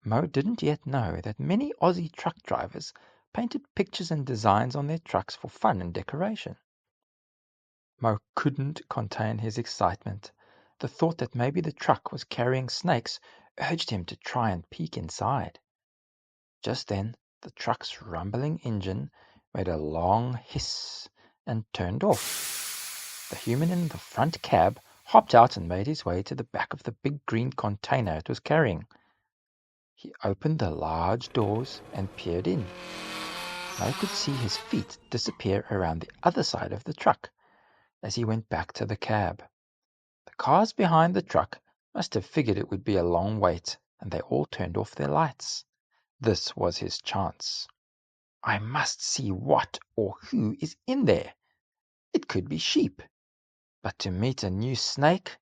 Mo didn't yet know that many Aussie truck drivers painted pictures and designs on their trucks for fun and decoration. Mo couldn't contain his excitement. The thought that maybe the truck was carrying snakes urged him to try and peek inside. Just then, the truck's rumbling engine made a long hiss and turned off. The human in the front cab hopped out and made his way to the back of the big green container it was carrying. He opened the large doors and peered in. Mo could see his feet disappear around the other side of the truck as he went back to the cab. The cars behind the truck must have figured it would be a long wait, and they all turned off their lights. This was his chance. I must see what or who is in there. It could be sheep. But to meet a new snake,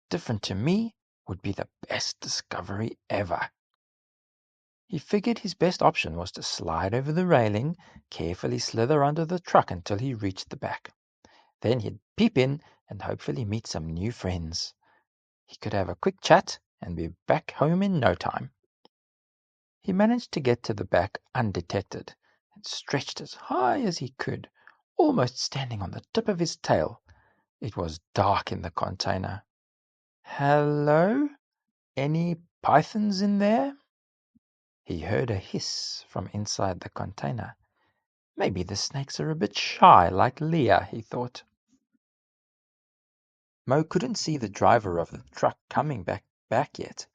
different to me, would be the best discovery ever. He figured his best option was to slide over the railing, carefully slither under the truck until he reached the back. Then he'd peep in and hopefully meet some new friends. He could have a quick chat and be back home in no time. He managed to get to the back undetected and stretched as high as he could, almost standing on the tip of his tail. It was dark in the container. "Hello? Any pythons in there?" He heard a hiss from inside the container. Maybe the snakes are a bit shy, like Leah, he thought. Mo couldn't see the driver of the truck coming back yet,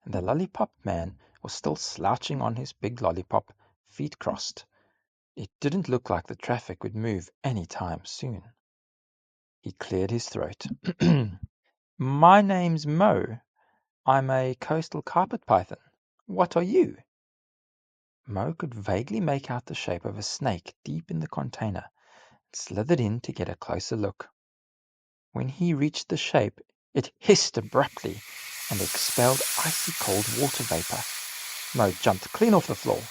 and the lollipop man was still slouching on his big lollipop, feet crossed. It didn't look like the traffic would move any time soon. He cleared his throat. "My name's Mo. I'm a coastal carpet python. What are you?" Mo could vaguely make out the shape of a snake deep in the container and slithered in to get a closer look. When he reached the shape, it hissed abruptly and expelled icy cold water vapor. Mo jumped clean off the floor.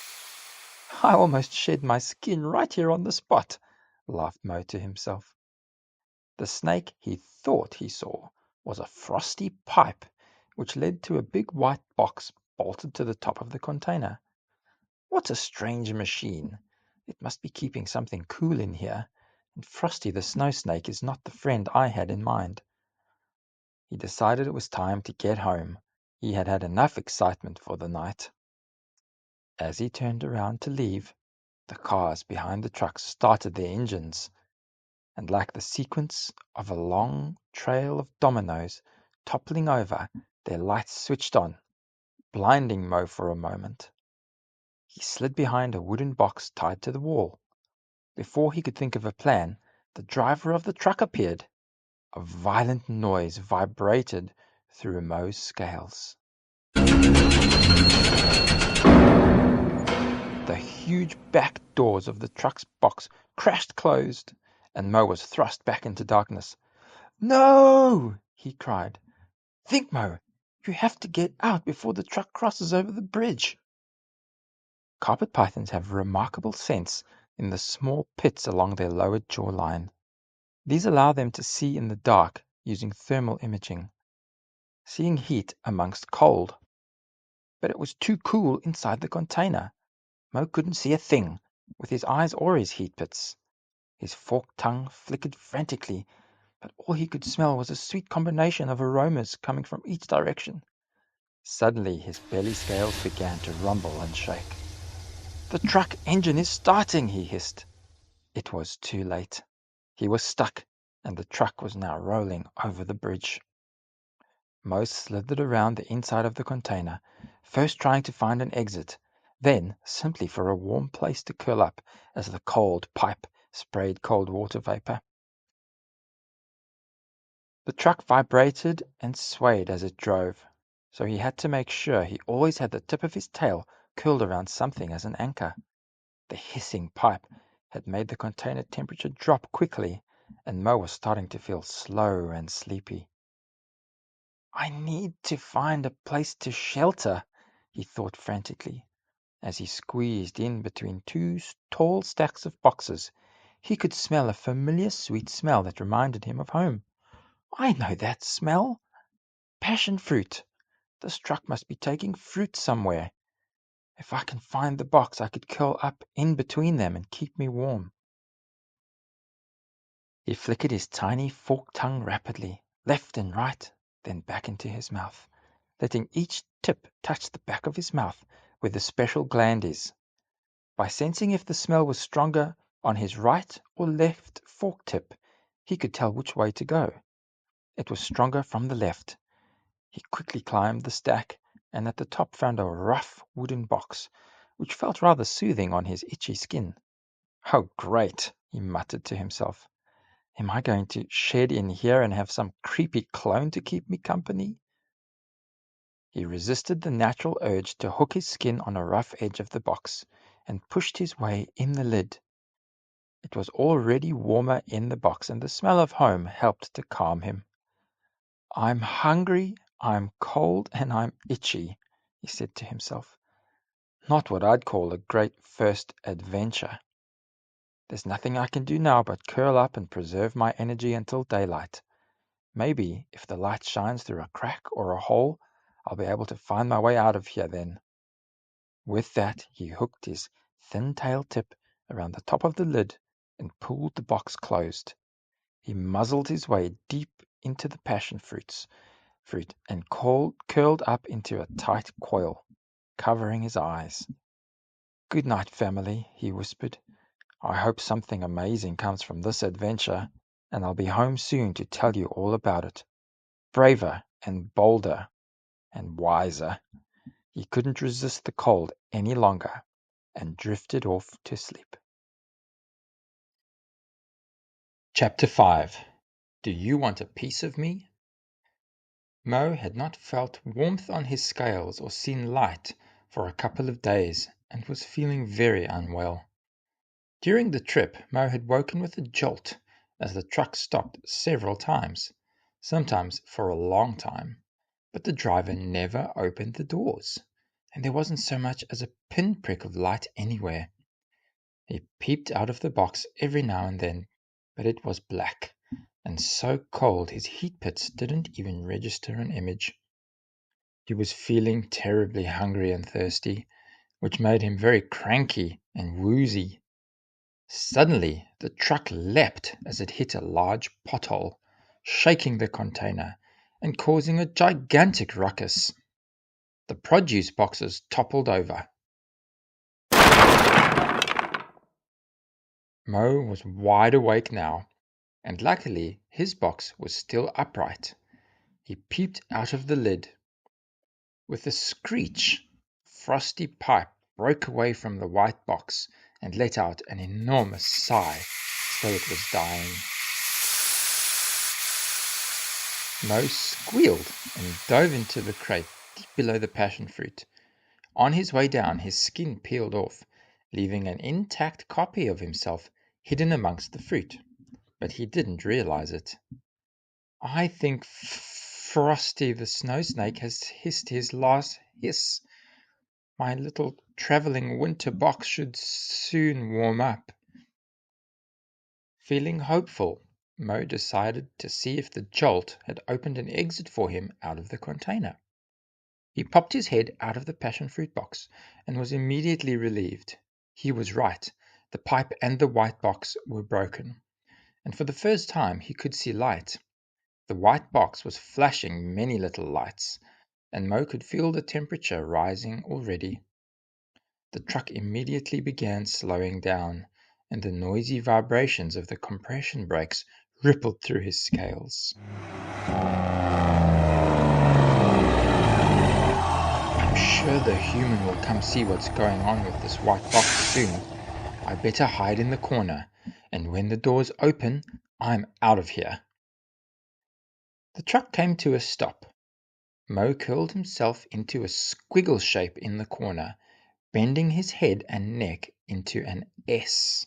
"I almost shed my skin right here on the spot," laughed Mo to himself. The snake he thought he saw was a frosty pipe, which led to a big white box bolted to the top of the container. What a strange machine! It must be keeping something cool in here, and Frosty the snow snake is not the friend I had in mind. He decided it was time to get home. He had had enough excitement for the night. As he turned around to leave, the cars behind the truck started their engines, and like the sequence of a long trail of dominoes toppling over, their lights switched on, blinding Mo for a moment. He slid behind a wooden box tied to the wall. Before he could think of a plan, the driver of the truck appeared. A violent noise vibrated through Mo's scales. The huge back doors of the truck's box crashed closed, and Mo was thrust back into darkness. "No!" he cried. "Think, Mo! You have to get out before the truck crosses over the bridge." Carpet pythons have remarkable sense in the small pits along their lower jawline. These allow them to see in the dark using thermal imaging, seeing heat amongst cold. But it was too cool inside the container. Mo couldn't see a thing with his eyes or his heat pits. His forked tongue flickered frantically, but all he could smell was a sweet combination of aromas coming from each direction. Suddenly his belly scales began to rumble and shake. "The truck engine is starting," he hissed. It was too late. He was stuck, and the truck was now rolling over the bridge. Mo slithered around the inside of the container, first trying to find an exit, then simply for a warm place to curl up as the cold pipe sprayed cold water vapor. The truck vibrated and swayed as it drove, so he had to make sure he always had the tip of his tail curled around something as an anchor. The hissing pipe had made the container temperature drop quickly, and Mo was starting to feel slow and sleepy. "I need to find a place to shelter," he thought frantically. As he squeezed in between two tall stacks of boxes, he could smell a familiar sweet smell that reminded him of home. "I know that smell. Passion fruit. This truck must be taking fruit somewhere. If I can find the box, I could curl up in between them and keep me warm." He flickered his tiny forked tongue rapidly, left and right, then back into his mouth, letting each tip touch the back of his mouth where the special gland is. By sensing if the smell was stronger on his right or left fork tip, he could tell which way to go. It was stronger from the left. He quickly climbed the stack, and at the top found a rough wooden box, which felt rather soothing on his itchy skin. "Oh, great," he muttered to himself. "Am I going to shed in here and have some creepy clone to keep me company?" He resisted the natural urge to hook his skin on a rough edge of the box, and pushed his way in the lid. It was already warmer in the box, and the smell of home helped to calm him. "I'm hungry, I'm cold, and I'm itchy," he said to himself. "Not what I'd call a great first adventure. There's nothing I can do now but curl up and preserve my energy until daylight. Maybe if the light shines through a crack or a hole, I'll be able to find my way out of here then." With that, he hooked his thin tail tip around the top of the lid and pulled the box closed. He muzzled his way deep into the passion fruit and curled up into a tight coil, covering his eyes. "Good night, family," he whispered. "I hope something amazing comes from this adventure, and I'll be home soon to tell you all about it. Braver and bolder and wiser." He couldn't resist the cold any longer and drifted off to sleep. Chapter 5. Do you want a piece of me? Mo had not felt warmth on his scales or seen light for a couple of days and was feeling very unwell. During the trip, Mo had woken with a jolt as the truck stopped several times, sometimes for a long time, but the driver never opened the doors, and there wasn't so much as a pinprick of light anywhere. He peeped out of the box every now and then, but it was black, and so cold his heat pits didn't even register an image. He was feeling terribly hungry and thirsty, which made him very cranky and woozy. Suddenly, the truck leapt as it hit a large pothole, shaking the container and causing a gigantic ruckus. The produce boxes toppled over. Mo was wide awake now, and luckily his box was still upright. He peeped out of the lid. With a screech, frosty pipe broke away from the white box and let out an enormous sigh as though it was dying. Mo squealed and dove into the crate deep below the passion fruit. On his way down, his skin peeled off, leaving an intact copy of himself hidden amongst the fruit, but he didn't realize it. I think Frosty the Snow Snake has hissed his last hiss. My little traveling winter box should soon warm up. Feeling hopeful, Mo decided to see if the jolt had opened an exit for him out of the container. He popped his head out of the passion fruit box and was immediately relieved. He was right. The pipe and the white box were broken, and for the first time he could see light. The white box was flashing many little lights, and Mo could feel the temperature rising already. The truck immediately began slowing down, and the noisy vibrations of the compression brakes rippled through his scales. I'm sure the human will come see what's going on with this white box soon. I better hide in the corner, and when the doors open, I'm out of here. The truck came to a stop. Mo curled himself into a squiggle shape in the corner, bending his head and neck into an S.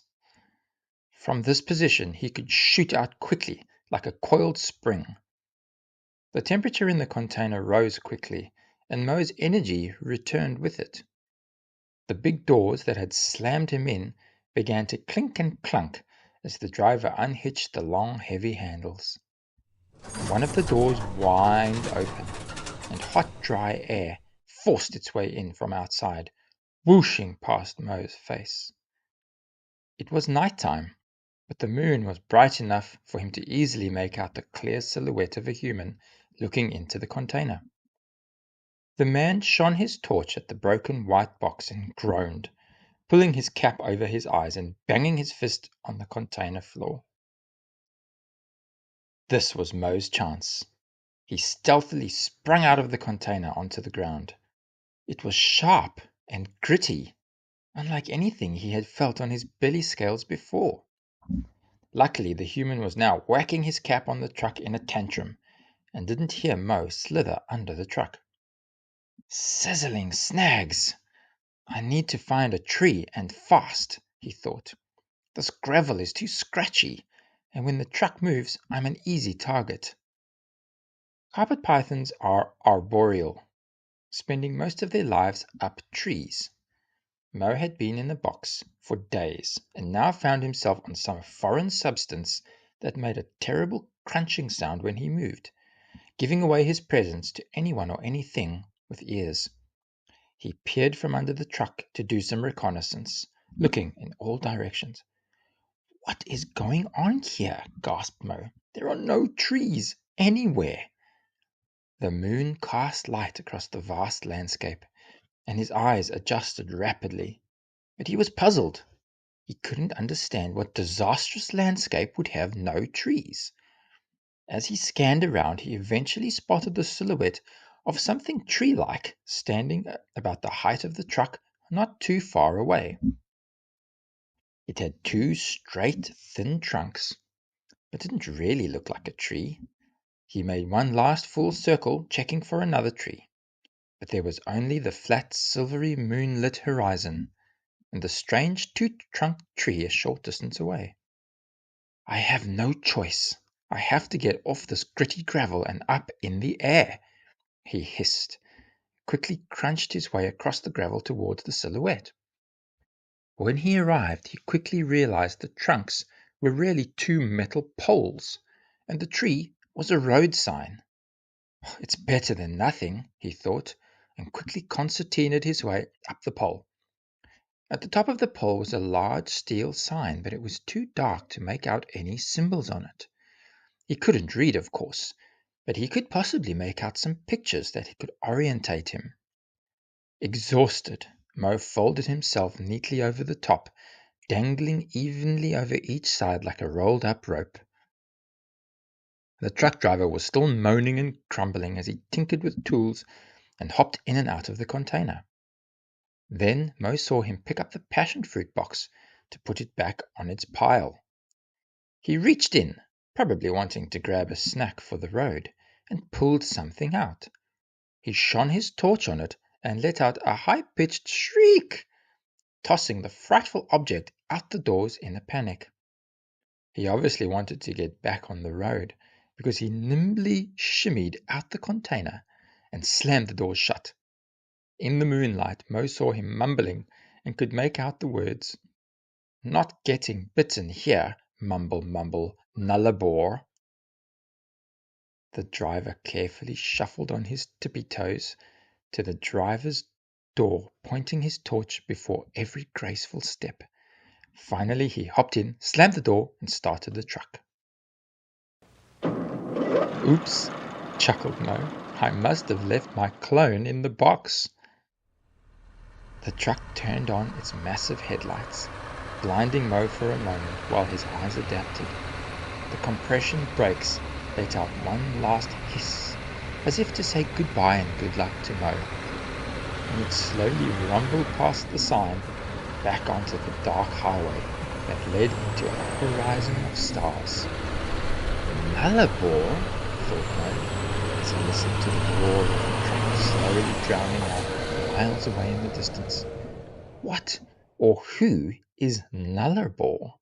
From this position he could shoot out quickly, like a coiled spring. The temperature in the container rose quickly, and Mo's energy returned with it. The big doors that had slammed him in began to clink and clunk as the driver unhitched the long, heavy handles. One of the doors whined open, and hot, dry air forced its way in from outside, whooshing past Mo's face. It was night time, but the moon was bright enough for him to easily make out the clear silhouette of a human looking into the container. The man shone his torch at the broken white box and groaned, pulling his cap over his eyes and banging his fist on the container floor. This was Mo's chance. He stealthily sprang out of the container onto the ground. It was sharp and gritty, unlike anything he had felt on his belly scales before. Luckily, the human was now whacking his cap on the truck in a tantrum, and didn't hear Mo slither under the truck. Sizzling snags! I need to find a tree, and fast, he thought. This gravel is too scratchy, and when the truck moves, I'm an easy target. Carpet pythons are arboreal, spending most of their lives up trees. Mo had been in the box for days and now found himself on some foreign substance that made a terrible crunching sound when he moved, giving away his presence to anyone or anything with ears. He peered from under the truck to do some reconnaissance, looking in all directions. What is going on here? Gasped Mo. There are no trees anywhere. The moon cast light across the vast landscape, and his eyes adjusted rapidly. But he was puzzled. He couldn't understand what disastrous landscape would have no trees. As he scanned around, he eventually spotted the silhouette of something tree-like standing about the height of the truck not too far away. It had two straight, thin trunks, but didn't really look like a tree. He made one last full circle, checking for another tree, but there was only the flat, silvery, moonlit horizon, and the strange two-trunked tree a short distance away. I have no choice. I have to get off this gritty gravel and up in the air, he hissed, quickly crunched his way across the gravel towards the silhouette. When he arrived, he quickly realized the trunks were really two metal poles, and the tree was a road sign. It's better than nothing, he thought, and quickly concertinaed his way up the pole. At the top of the pole was a large steel sign, but it was too dark to make out any symbols on it. He couldn't read, of course, but he could possibly make out some pictures that could orientate him. Exhausted, Mo folded himself neatly over the top, dangling evenly over each side like a rolled-up rope. The truck driver was still moaning and crumbling as he tinkered with tools and hopped in and out of the container. Then Mo saw him pick up the passion fruit box to put it back on its pile. He reached in, probably wanting to grab a snack for the road, and pulled something out. He shone his torch on it and let out a high-pitched shriek, tossing the frightful object out the doors in a panic. He obviously wanted to get back on the road, because he nimbly shimmied out the container and slammed the door shut. In the moonlight, Mo saw him mumbling and could make out the words, "Not getting bitten here, mumble mumble, nullarbor." The driver carefully shuffled on his tippy toes to the driver's door, pointing his torch before every graceful step. Finally, he hopped in, slammed the door, and started the truck. "Oops," chuckled Mo. "I must have left my clone in the box." The truck turned on its massive headlights, blinding Mo for a moment while his eyes adapted. The compression brakes let out one last hiss, as if to say goodbye and good luck to Mo, and it slowly rumbled past the sign back onto the dark highway that led into a horizon of stars. "Nullarbor," thought Mo, as he listened to the roar of the truck slowly drowning out miles away in the distance. What or who is Nullarbor?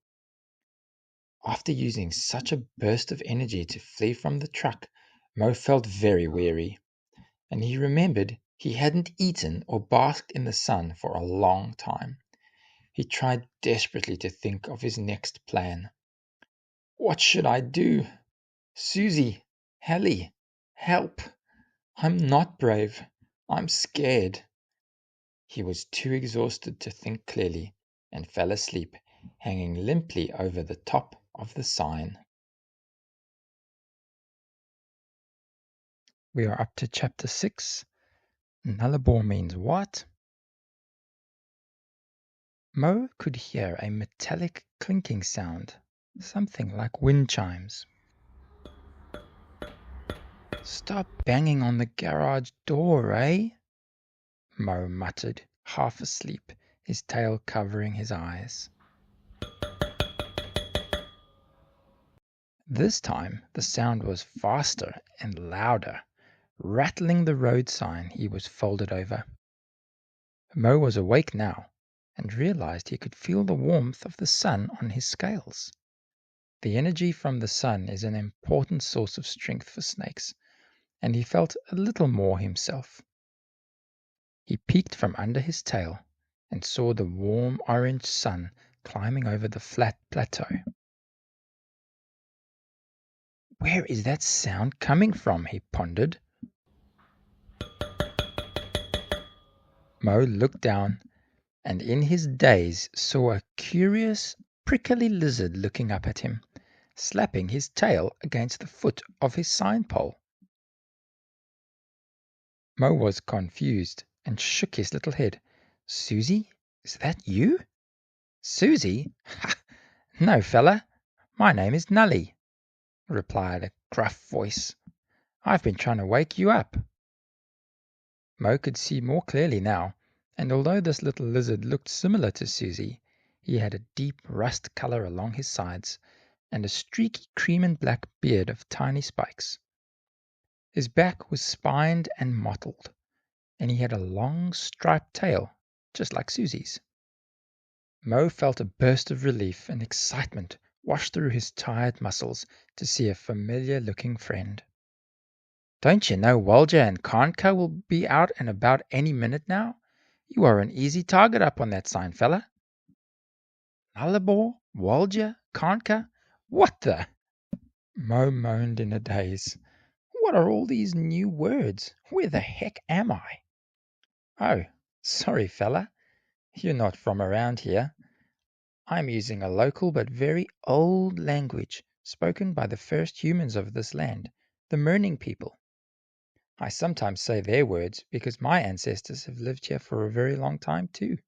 After using such a burst of energy to flee from the truck, Mo felt very weary, and he remembered he hadn't eaten or basked in the sun for a long time. He tried desperately to think of his next plan. "What should I do? Susie, Hallie, help! I'm not brave. I'm scared." He was too exhausted to think clearly and fell asleep, hanging limply over the top of the sign. We are up to chapter 6. Nullarbor means what? Mo could hear a metallic clinking sound, something like wind chimes. "Stop banging on the garage door, eh?" Mo muttered, half asleep, his tail covering his eyes. This time the sound was faster and louder, rattling the road sign he was folded over. Mo was awake now, and realized he could feel the warmth of the sun on his scales. The energy from the sun is an important source of strength for snakes, and he felt a little more himself. He peeked from under his tail and saw the warm orange sun climbing over the flat plateau. "Where is that sound coming from?" he pondered. Mo looked down, and in his daze saw a curious, prickly lizard looking up at him, slapping his tail against the foot of his sign pole. Mo was confused and shook his little head. "Susie, is that you?" "Susie? Ha! No, fella. My name is Nully," replied a gruff voice. "I've been trying to wake you up." Mo could see more clearly now, and although this little lizard looked similar to Susie, he had a deep rust color along his sides, and a streaky cream and black beard of tiny spikes. His back was spined and mottled, and he had a long striped tail, just like Susie's. Mo felt a burst of relief and excitement wash through his tired muscles to see a familiar-looking friend. "Don't you know Walja and Karnka will be out and about any minute now? You are an easy target up on that sign, fella." "Nullarbor, Walja, Karnka? What the—" Mo moaned in a daze. "What are all these new words? Where the heck am I?" "Oh, sorry, fella. You're not from around here. I'm using a local but very old language spoken by the first humans of this land, the Merning people. I sometimes say their words because my ancestors have lived here for a very long time too.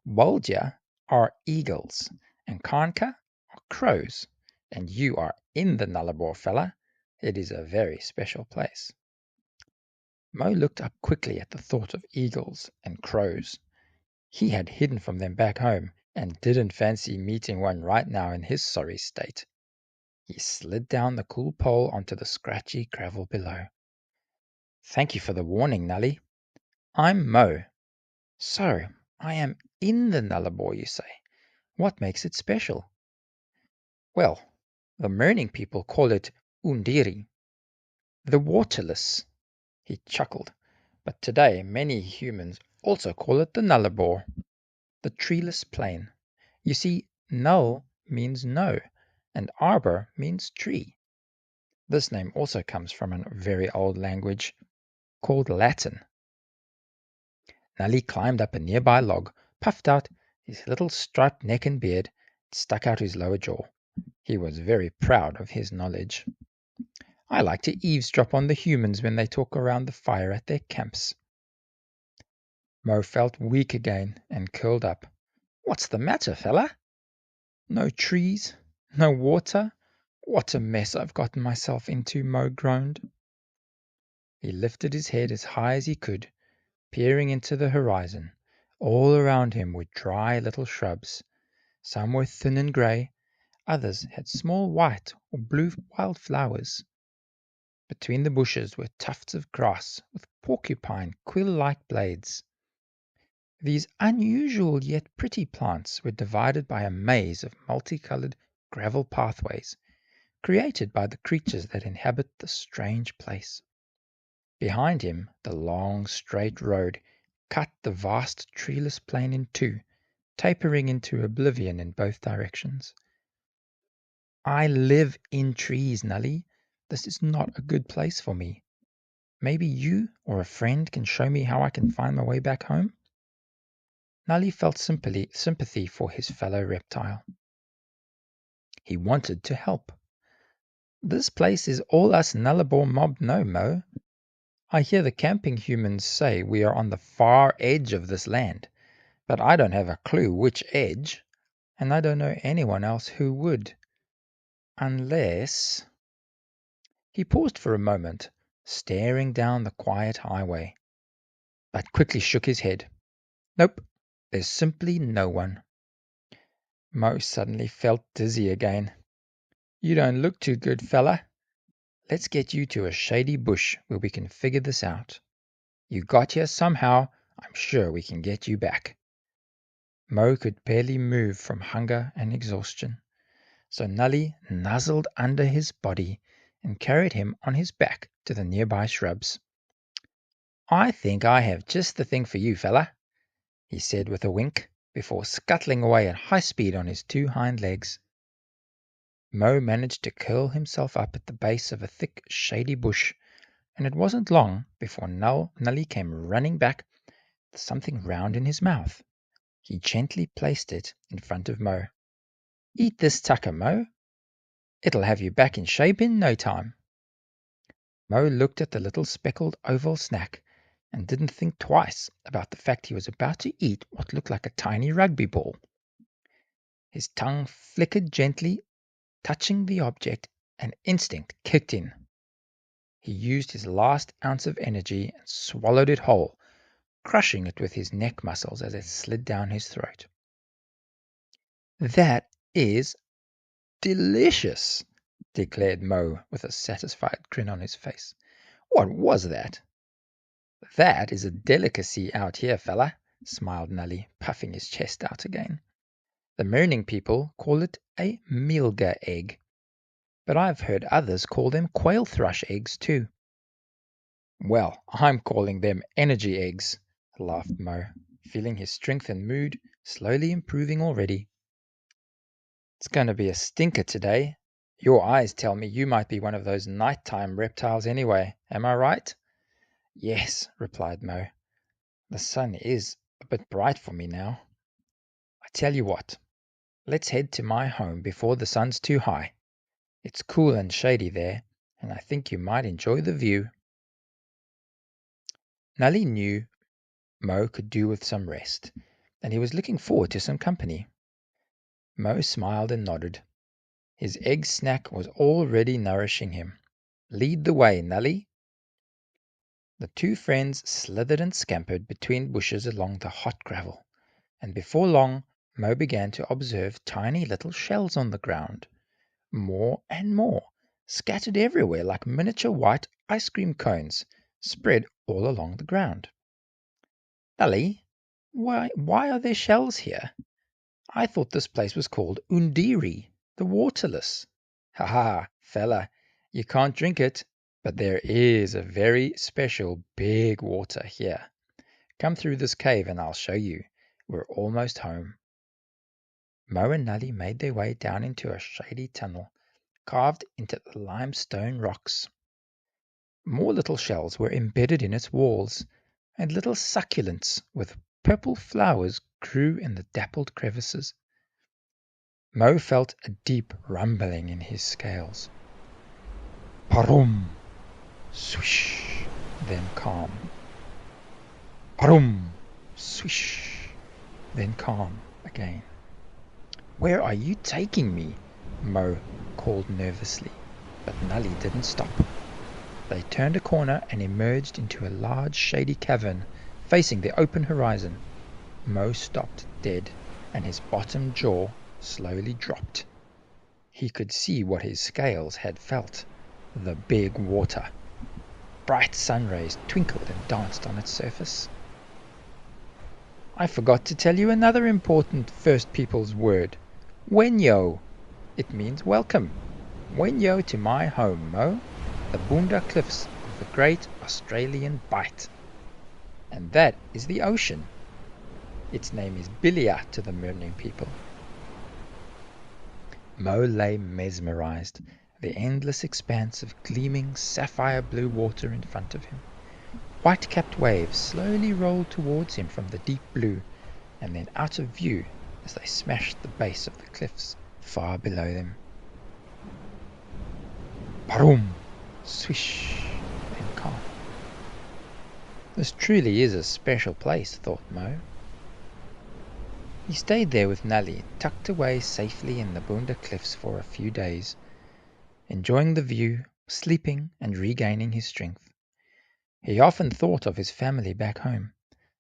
Walja are eagles, and Karnka are crows, and you are in the Nullarbor, fella. It is a very special place." Mo looked up quickly at the thought of eagles and crows, He had hidden from them back home and didn't fancy meeting one right now in his sorry state. He slid down the cool pole onto the scratchy gravel below. "Thank you for the warning, Nully. I'm Mo." "So, I am in the Nullarbor, you say? What makes it special?" "Well, the Merning people call it Undiri, the waterless." He chuckled. "But today many humans also call it the Nullarbor, the treeless plain. You see, Null means no, and Arbor means tree. This name also comes from a very old language called Latin." Nully climbed up a nearby log, puffed out his little striped neck and beard, and stuck out his lower jaw. He was very proud of his knowledge. "I like to eavesdrop on the humans when they talk around the fire at their camps." Mo felt weak again and curled up. "What's the matter, fella?" "No trees, no water. What a mess I've gotten myself into," Mo groaned. He lifted his head as high as he could, peering into the horizon. All around him were dry little shrubs. Some were thin and grey, others had small white or blue wild flowers. Between the bushes were tufts of grass with porcupine quill-like blades. These unusual yet pretty plants were divided by a maze of multicolored gravel pathways, created by the creatures that inhabit the strange place. Behind him, the long, straight road cut the vast treeless plain in two, tapering into oblivion in both directions. "I live in trees, Nully. This is not a good place for me. Maybe you or a friend can show me how I can find my way back home?" Nully felt sympathy for his fellow reptile. He wanted to help. "This place is all us Nullarbor mob know, Mo. I hear the camping humans say we are on the far edge of this land, but I don't have a clue which edge, and I don't know anyone else who would. Unless—" He paused for a moment, staring down the quiet highway, but quickly shook his head. "Nope, there's simply no one." Mo suddenly felt dizzy again. "You don't look too good, fella. Let's get you to a shady bush where we can figure this out. You got here somehow. I'm sure we can get you back." Mo could barely move from hunger and exhaustion, so Nully nuzzled under his body and carried him on his back to the nearby shrubs. "I think I have just the thing for you, fella," he said with a wink, before scuttling away at high speed on his two hind legs. Mo managed to curl himself up at the base of a thick, shady bush, and it wasn't long before Nully came running back with something round in his mouth. He gently placed it in front of Mo. "Eat this tucker, Mo. It'll have you back in shape in no time." Mo looked at the little speckled oval snack and didn't think twice about the fact he was about to eat what looked like a tiny rugby ball. His tongue flickered gently, touching the object, and instinct kicked in. He used his last ounce of energy and swallowed it whole, crushing it with his neck muscles as it slid down his throat. "That is delicious," declared Mo with a satisfied grin on his face. "What was that?" "That is a delicacy out here, fella," smiled Nully, puffing his chest out again. "The Merning people call it a mealga egg, but I've heard others call them quail thrush eggs too." "Well, I'm calling them energy eggs," laughed Mo, feeling his strength and mood slowly improving already. "It's going to be a stinker today. Your eyes tell me you might be one of those nighttime reptiles anyway. Am I right?" "Yes," replied Mo. "The sun is a bit bright for me now. I tell you what, let's head to my home before the sun's too high. It's cool and shady there, and I think you might enjoy the view." Nully knew Mo could do with some rest, and he was looking forward to some company. Mo smiled and nodded. His egg snack was already nourishing him. "Lead the way, Nully." The two friends slithered and scampered between bushes along the hot gravel. and before long Mo began to observe tiny little shells on the ground, more and more, scattered everywhere like miniature white ice cream cones, spread all along the ground. Nully, why are there shells here? I thought this place was called Undiri, the waterless. Ha ha, fella, you can't drink it, but there is a very special big water here. Come through this cave and I'll show you. We're almost home. Mo and Nully made their way down into a shady tunnel, carved into the limestone rocks. More little shells were embedded in its walls, and little succulents with purple flowers grew in the dappled crevices. Mo felt a deep rumbling in his scales. Parum! Swish! Then calm. Parum! Swish! Then calm again. Where are you taking me? Mo called nervously, but Nully didn't stop. They turned a corner and emerged into a large shady cavern facing the open horizon. Mo stopped dead, and his bottom jaw slowly dropped. He could see what his scales had felt, the big water. Bright sun rays twinkled and danced on its surface. I forgot to tell you another important First Peoples word. Wenyo. It means welcome. Wenyo to my home, Mo, the Boonda Cliffs of the great Australian Bight. And that is the ocean. Its name is Bilia to the Mermaid people. Mo lay mesmerized, the endless expanse of gleaming sapphire blue water in front of him. White-capped waves slowly rolled towards him from the deep blue, and then out of view as they smashed the base of the cliffs far below them. Parum! Swish! Then calm. This truly is a special place, thought Mo. He stayed there with Nully, tucked away safely in the Boonda Cliffs for a few days, enjoying the view, sleeping and regaining his strength. He often thought of his family back home,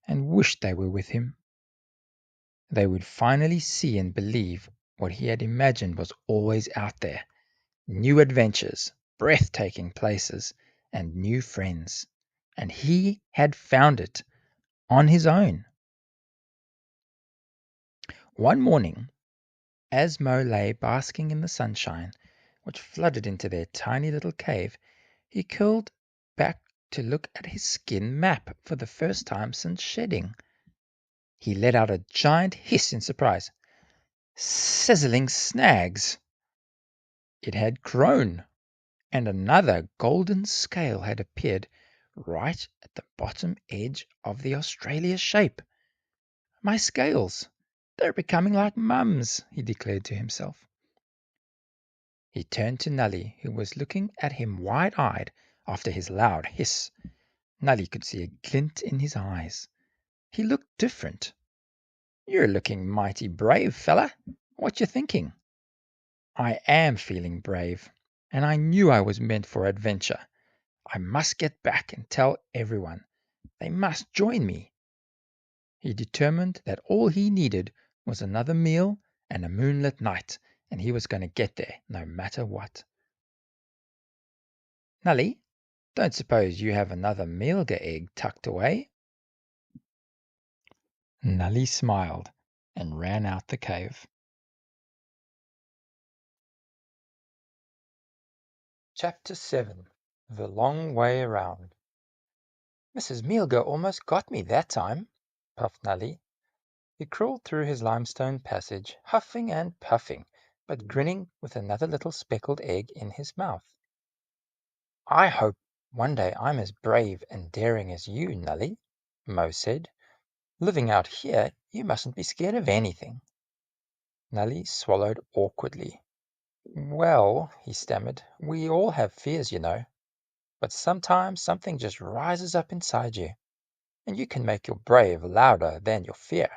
and wished they were with him. They would finally see and believe what he had imagined was always out there. New adventures, breathtaking places, and new friends. And he had found it on his own. One morning, as Mo lay basking in the sunshine, which flooded into their tiny little cave, he curled back to look at his skin map for the first time since shedding. He let out a giant hiss in surprise. Sizzling snags! It had grown, and another golden scale had appeared right at the bottom edge of the Australia shape. My scales! They're becoming like Mum's, he declared to himself. He turned to Nully, who was looking at him wide-eyed after his loud hiss. Nully could see a glint in his eyes. He looked different. You're looking mighty brave, fella. What you thinking? I am feeling brave, and I knew I was meant for adventure. I must get back and tell everyone. They must join me. He determined that all he needed was another meal and a moonlit night, and he was going to get there no matter what. Nully, don't suppose you have another mealga egg tucked away? Nully smiled and ran out the cave. Chapter 7. The Long Way Around. Mrs. Mealga almost got me that time, puffed Nully. He crawled through his limestone passage, huffing and puffing, but grinning with another little speckled egg in his mouth. I hope one day I'm as brave and daring as you, Nully, Mo said. Living out here, you mustn't be scared of anything. Nully swallowed awkwardly. Well, he stammered, we all have fears, you know. But sometimes something just rises up inside you, and you can make your brave louder than your fear.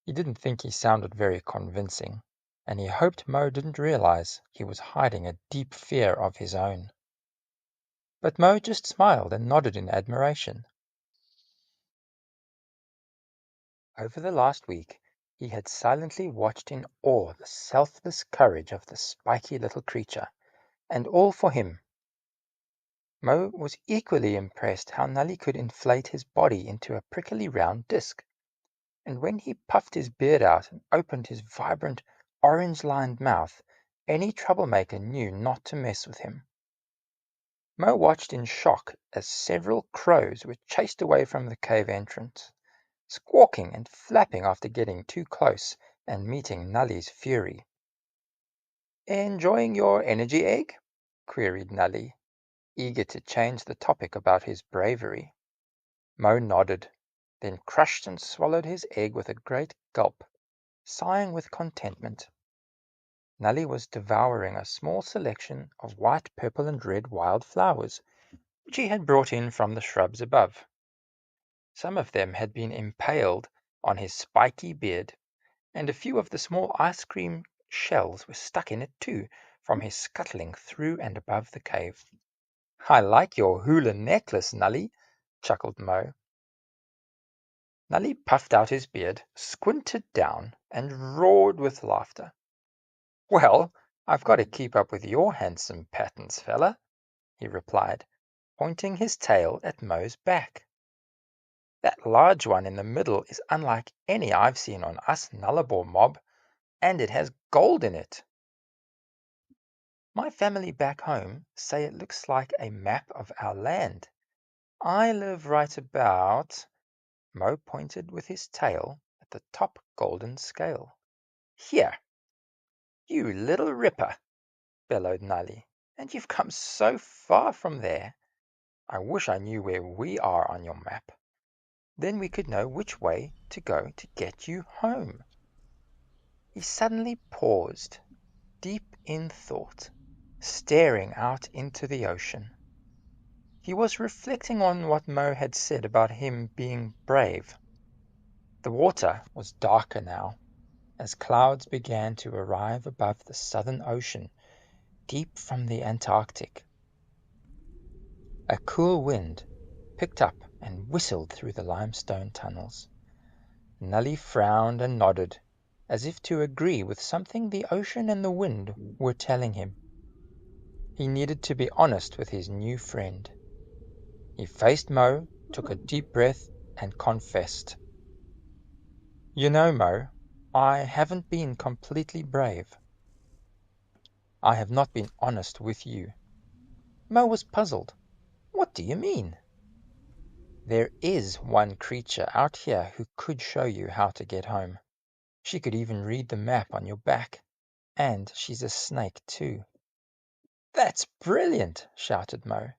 He didn't think he sounded very convincing, and he hoped Mo didn't realize he was hiding a deep fear of his own. But Mo just smiled and nodded in admiration. Over the last week, he had silently watched in awe the selfless courage of the spiky little creature, and all for him. Mo was equally impressed how Nully could inflate his body into a prickly round disc, and when he puffed his beard out and opened his vibrant, orange-lined mouth, any troublemaker knew not to mess with him. Mo watched in shock as several crows were chased away from the cave entrance, squawking and flapping after getting too close and meeting Nully's fury. "Enjoying your energy egg?" queried Nully, eager to change the topic about his bravery. Mo nodded, then crushed and swallowed his egg with a great gulp, sighing with contentment. Nully was devouring a small selection of white, purple, and red wild flowers, which he had brought in from the shrubs above. Some of them had been impaled on his spiky beard, and a few of the small ice cream shells were stuck in it too, from his scuttling through and above the cave. "I like your hula necklace, Nully," chuckled Mo. Nully puffed out his beard, squinted down, and roared with laughter. "Well, I've got to keep up with your handsome patterns, fella," he replied, pointing his tail at Mo's back. "That large one in the middle is unlike any I've seen on us Nullarbor mob, and it has gold in it. My family back home say it looks like a map of our land. I live right about—" Mo pointed with his tail at the top golden scale. "Here." "You little ripper!" bellowed Nully. "And you've come so far from there. I wish I knew where we are on your map. Then we could know which way to go to get you home." He suddenly paused, deep in thought, staring out into the ocean. He was reflecting on what Mo had said about him being brave. The water was darker now, as clouds began to arrive above the southern ocean, deep from the Antarctic. A cool wind picked up and whistled through the limestone tunnels. Nully frowned and nodded, as if to agree with something the ocean and the wind were telling him. He needed to be honest with his new friend. He faced Mo, took a deep breath, and confessed. "You know, Mo, I haven't been completely brave. I have not been honest with you." Mo was puzzled. "What do you mean?" "There is one creature out here who could show you how to get home. She could even read the map on your back. And she's a snake, too." "That's brilliant!" shouted Mo.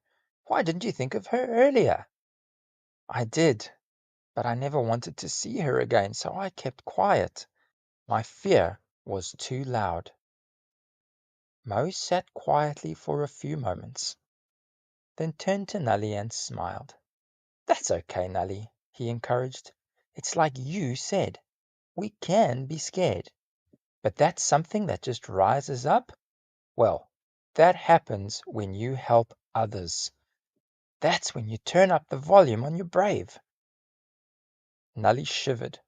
"Why didn't you think of her earlier?" "I did, but I never wanted to see her again, so I kept quiet. My fear was too loud." Mo sat quietly for a few moments, then turned to Nully and smiled. "That's okay, Nully," he encouraged. "It's like you said. We can be scared. But that's something that just rises up? Well, that happens when you help others. That's when you turn up the volume on your brave." Nully shivered.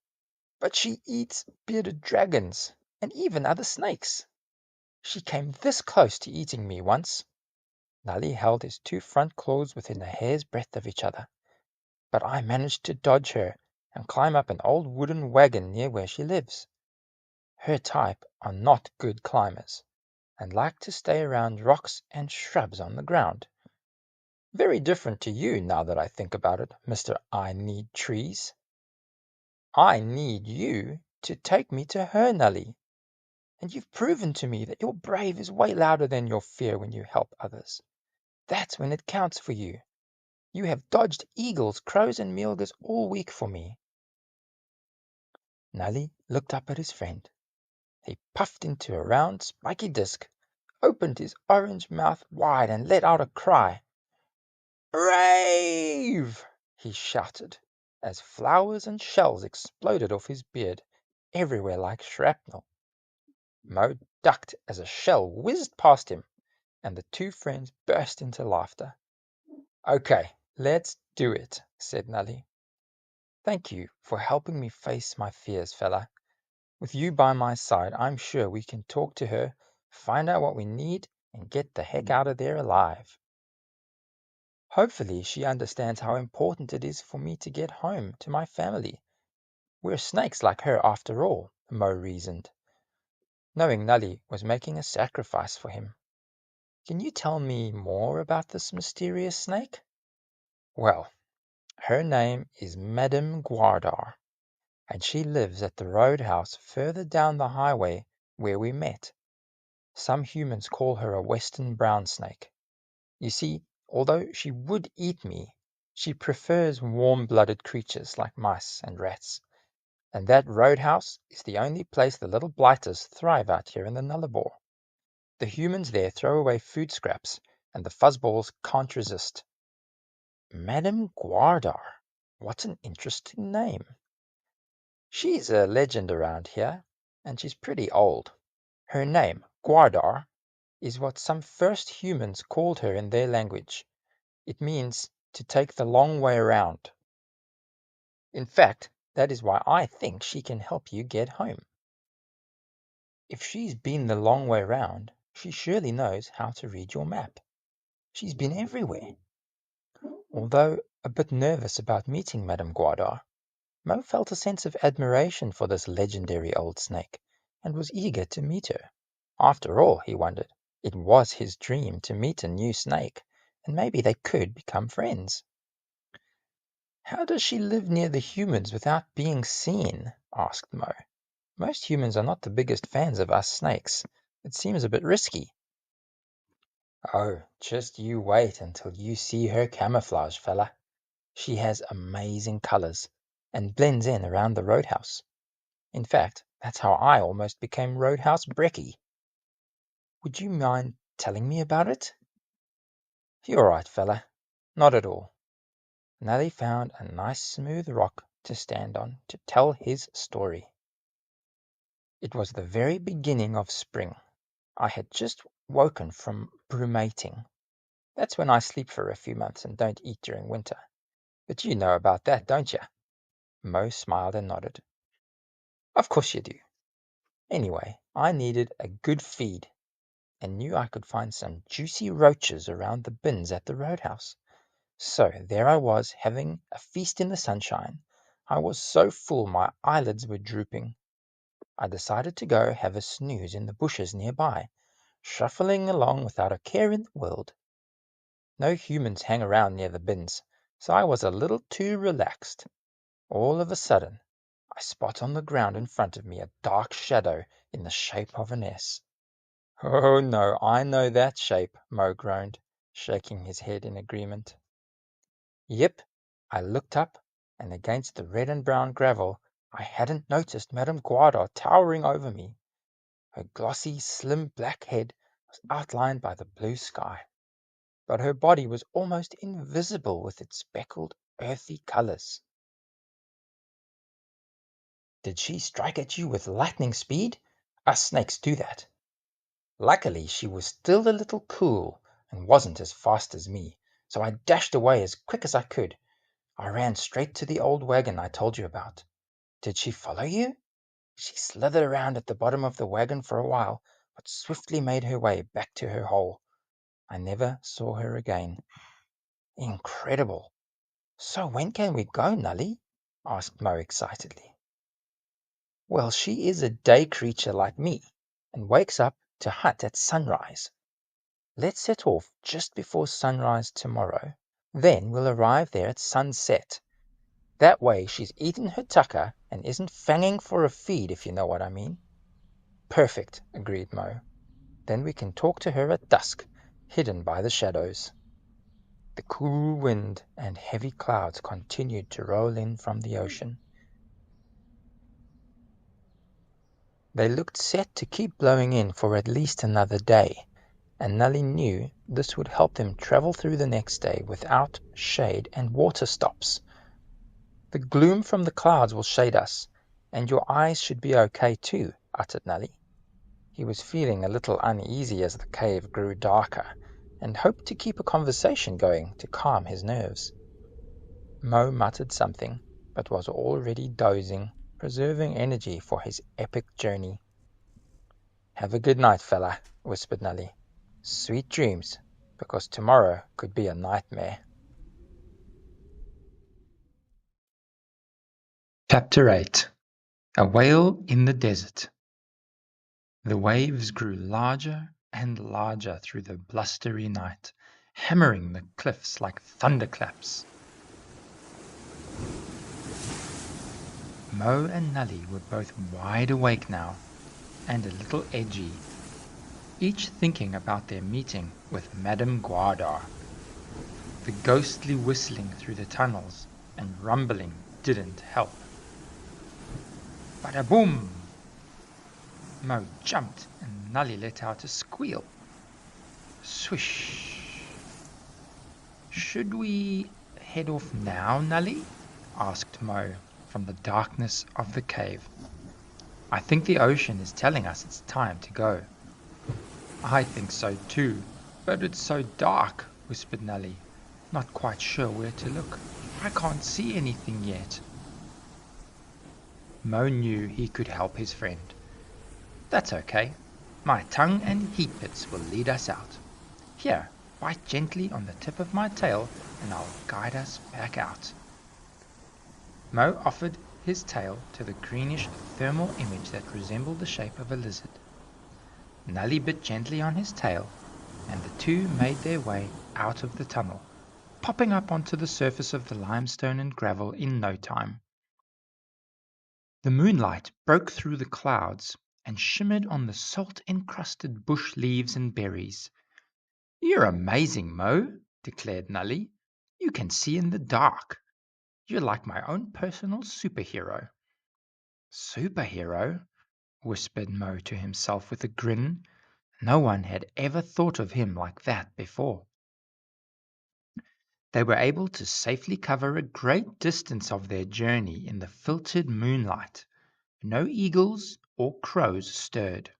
"But she eats bearded dragons, and even other snakes. She came this close to eating me once." Nully held his two front claws within a hair's breadth of each other. "But I managed to dodge her and climb up an old wooden wagon near where she lives. Her type are not good climbers, and like to stay around rocks and shrubs on the ground. Very different to you, now that I think about it, Mr. I Need Trees. I need you to take me to her, Nully. And you've proven to me that your brave is way louder than your fear when you help others. That's when it counts for you. You have dodged eagles, crows, and mulgars all week for me." Nully looked up at his friend. He puffed into a round, spiky disc, opened his orange mouth wide, and let out a cry. "Brave!" he shouted, as flowers and shells exploded off his beard, everywhere like shrapnel. Mo ducked as a shell whizzed past him, and the two friends burst into laughter. "Okay, let's do it," said Nully. Thank you for helping me face my fears, fella. With you by my side, I'm sure we can talk to her, find out what we need, and get the heck out of there alive. Hopefully, she understands how important it is for me to get home to my family. We're snakes like her after all, Mo reasoned, knowing Nully was making a sacrifice for him. Can you tell me more about this mysterious snake? Well, her name is Madame Guardar, and she lives at the roadhouse further down the highway where we met. Some humans call her a western brown snake. You see, although she would eat me, she prefers warm-blooded creatures like mice and rats. And that roadhouse is the only place the little blighters thrive out here in the Nullarbor. The humans there throw away food scraps, and the fuzzballs can't resist. Madame Guardar. What an interesting name. She's a legend around here, and she's pretty old. Her name, Guardar, is what some first humans called her in their language. It means to take the long way around. In fact, that is why I think she can help you get home. If she's been the long way round, she surely knows how to read your map. She's been everywhere. Although a bit nervous about meeting Madame Guardar, Mo felt a sense of admiration for this legendary old snake, and was eager to meet her. After all, he wondered, it was his dream to meet a new snake, and maybe they could become friends. "How does she live near the humans without being seen?" asked Mo. "Most humans are not the biggest fans of us snakes. It seems a bit risky." "Oh, just you wait until you see her camouflage, fella. She has amazing colors, and blends in around the roadhouse. In fact, that's how I almost became Roadhouse Brecky. Would you mind telling me about it?" "You're right, fella. Not at all." Nelly found a nice smooth rock to stand on to tell his story. It was the very beginning of spring. I had just woken from brumating. That's when I sleep for a few months and don't eat during winter. But you know about that, don't you? Mo smiled and nodded. Of course you do. Anyway, I needed a good feed and knew I could find some juicy roaches around the bins at the roadhouse. So there I was, having a feast in the sunshine. I was so full my eyelids were drooping. I decided to go have a snooze in the bushes nearby, shuffling along without a care in the world. No humans hang around near the bins, so I was a little too relaxed. All of a sudden, I spot on the ground in front of me a dark shadow in the shape of an S. "Oh no, I know that shape," Mo groaned, shaking his head in agreement. Yep, I looked up, and against the red and brown gravel I hadn't noticed Madame Guarda towering over me. Her glossy, slim black head was outlined by the blue sky, but her body was almost invisible with its speckled, earthy colors. Did she strike at you with lightning speed? Us snakes do that. Luckily, she was still a little cool and wasn't as fast as me, so I dashed away as quick as I could. I ran straight to the old wagon I told you about. Did she follow you? She slithered around at the bottom of the wagon for a while, but swiftly made her way back to her hole. I never saw her again. Incredible. So when can we go, Nully? Asked Mo excitedly. Well, she is a day creature like me, and wakes up to hunt at sunrise. Let's set off just before sunrise tomorrow. Then we'll arrive there at sunset. That way she's eaten her tucker and isn't fanging for a feed, if you know what I mean. Perfect, agreed Mo. Then we can talk to her at dusk, hidden by the shadows. The cool wind and heavy clouds continued to roll in from the ocean. They looked set to keep blowing in for at least another day, and Nelly knew this would help them travel through the next day without shade and water stops. The gloom from the clouds will shade us, and your eyes should be okay too, uttered Nelly. He was feeling a little uneasy as the cave grew darker, and hoped to keep a conversation going to calm his nerves. Mo muttered something, but was already dozing, preserving energy for his epic journey. "Have a good night, fella," whispered Nully. "Sweet dreams, because tomorrow could be a nightmare." Chapter 8. A Whale in the Desert. The waves grew larger and larger through the blustery night, hammering the cliffs like thunderclaps. Mo and Nully were both wide awake now, and a little edgy, each thinking about their meeting with Madame Guardar. The ghostly whistling through the tunnels and rumbling didn't help. Bada-boom! Mo jumped and Nully let out a squeal. Swish! "Should we head off now, Nully?" asked Mo from the darkness of the cave. "I think the ocean is telling us it's time to go." "I think so too, but it's so dark," whispered Nully, not quite sure where to look. "I can't see anything yet." Mo knew he could help his friend. "That's okay. My tongue and heat pits will lead us out. Here, bite gently on the tip of my tail and I'll guide us back out." Mo offered his tail to the greenish thermal image that resembled the shape of a lizard. Nully bit gently on his tail, and the two made their way out of the tunnel, popping up onto the surface of the limestone and gravel in no time. The moonlight broke through the clouds and shimmered on the salt-encrusted bush leaves and berries. "You're amazing, Mo," declared Nully. "You can see in the dark. You're like my own personal superhero." "Superhero?" whispered Mo to himself with a grin. No one had ever thought of him like that before. They were able to safely cover a great distance of their journey in the filtered moonlight. No eagles or crows stirred,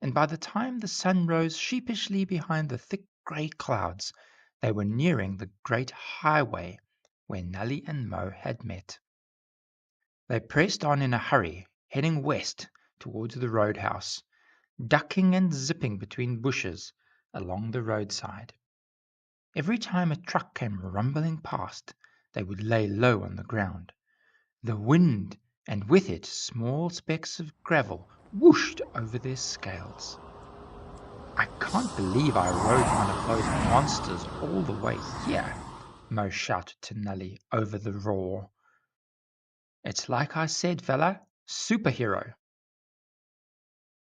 and by the time the sun rose sheepishly behind the thick grey clouds, they were nearing the great highway where Nully and Mo had met. They pressed on in a hurry, heading west towards the roadhouse, ducking and zipping between bushes along the roadside. Every time a truck came rumbling past, they would lay low on the ground. The wind, and with it small specks of gravel, whooshed over their scales. "I can't believe I rode one of those monsters all the way here," Mo shouted to Nully over the roar. "It's like I said, fella, superhero."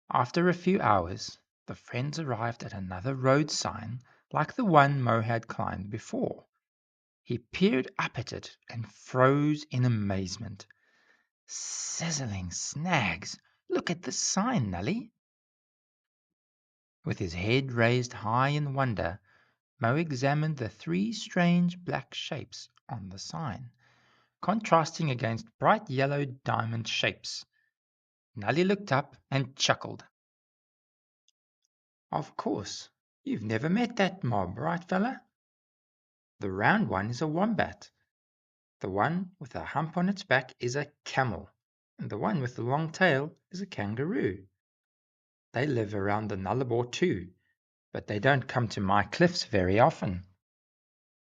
After a few hours, the friends arrived at another road sign like the one Mo had climbed before. He peered up at it and froze in amazement. "Sizzling snags! Look at the sign, Nully." With his head raised high in wonder, Mo examined the three strange black shapes on the sign, contrasting against bright yellow diamond shapes. Nully looked up and chuckled. "Of course, you've never met that mob, right, fella? The round one is a wombat, the one with a hump on its back is a camel, and the one with the long tail is a kangaroo. They live around the Nullarbor too, but they don't come to my cliffs very often."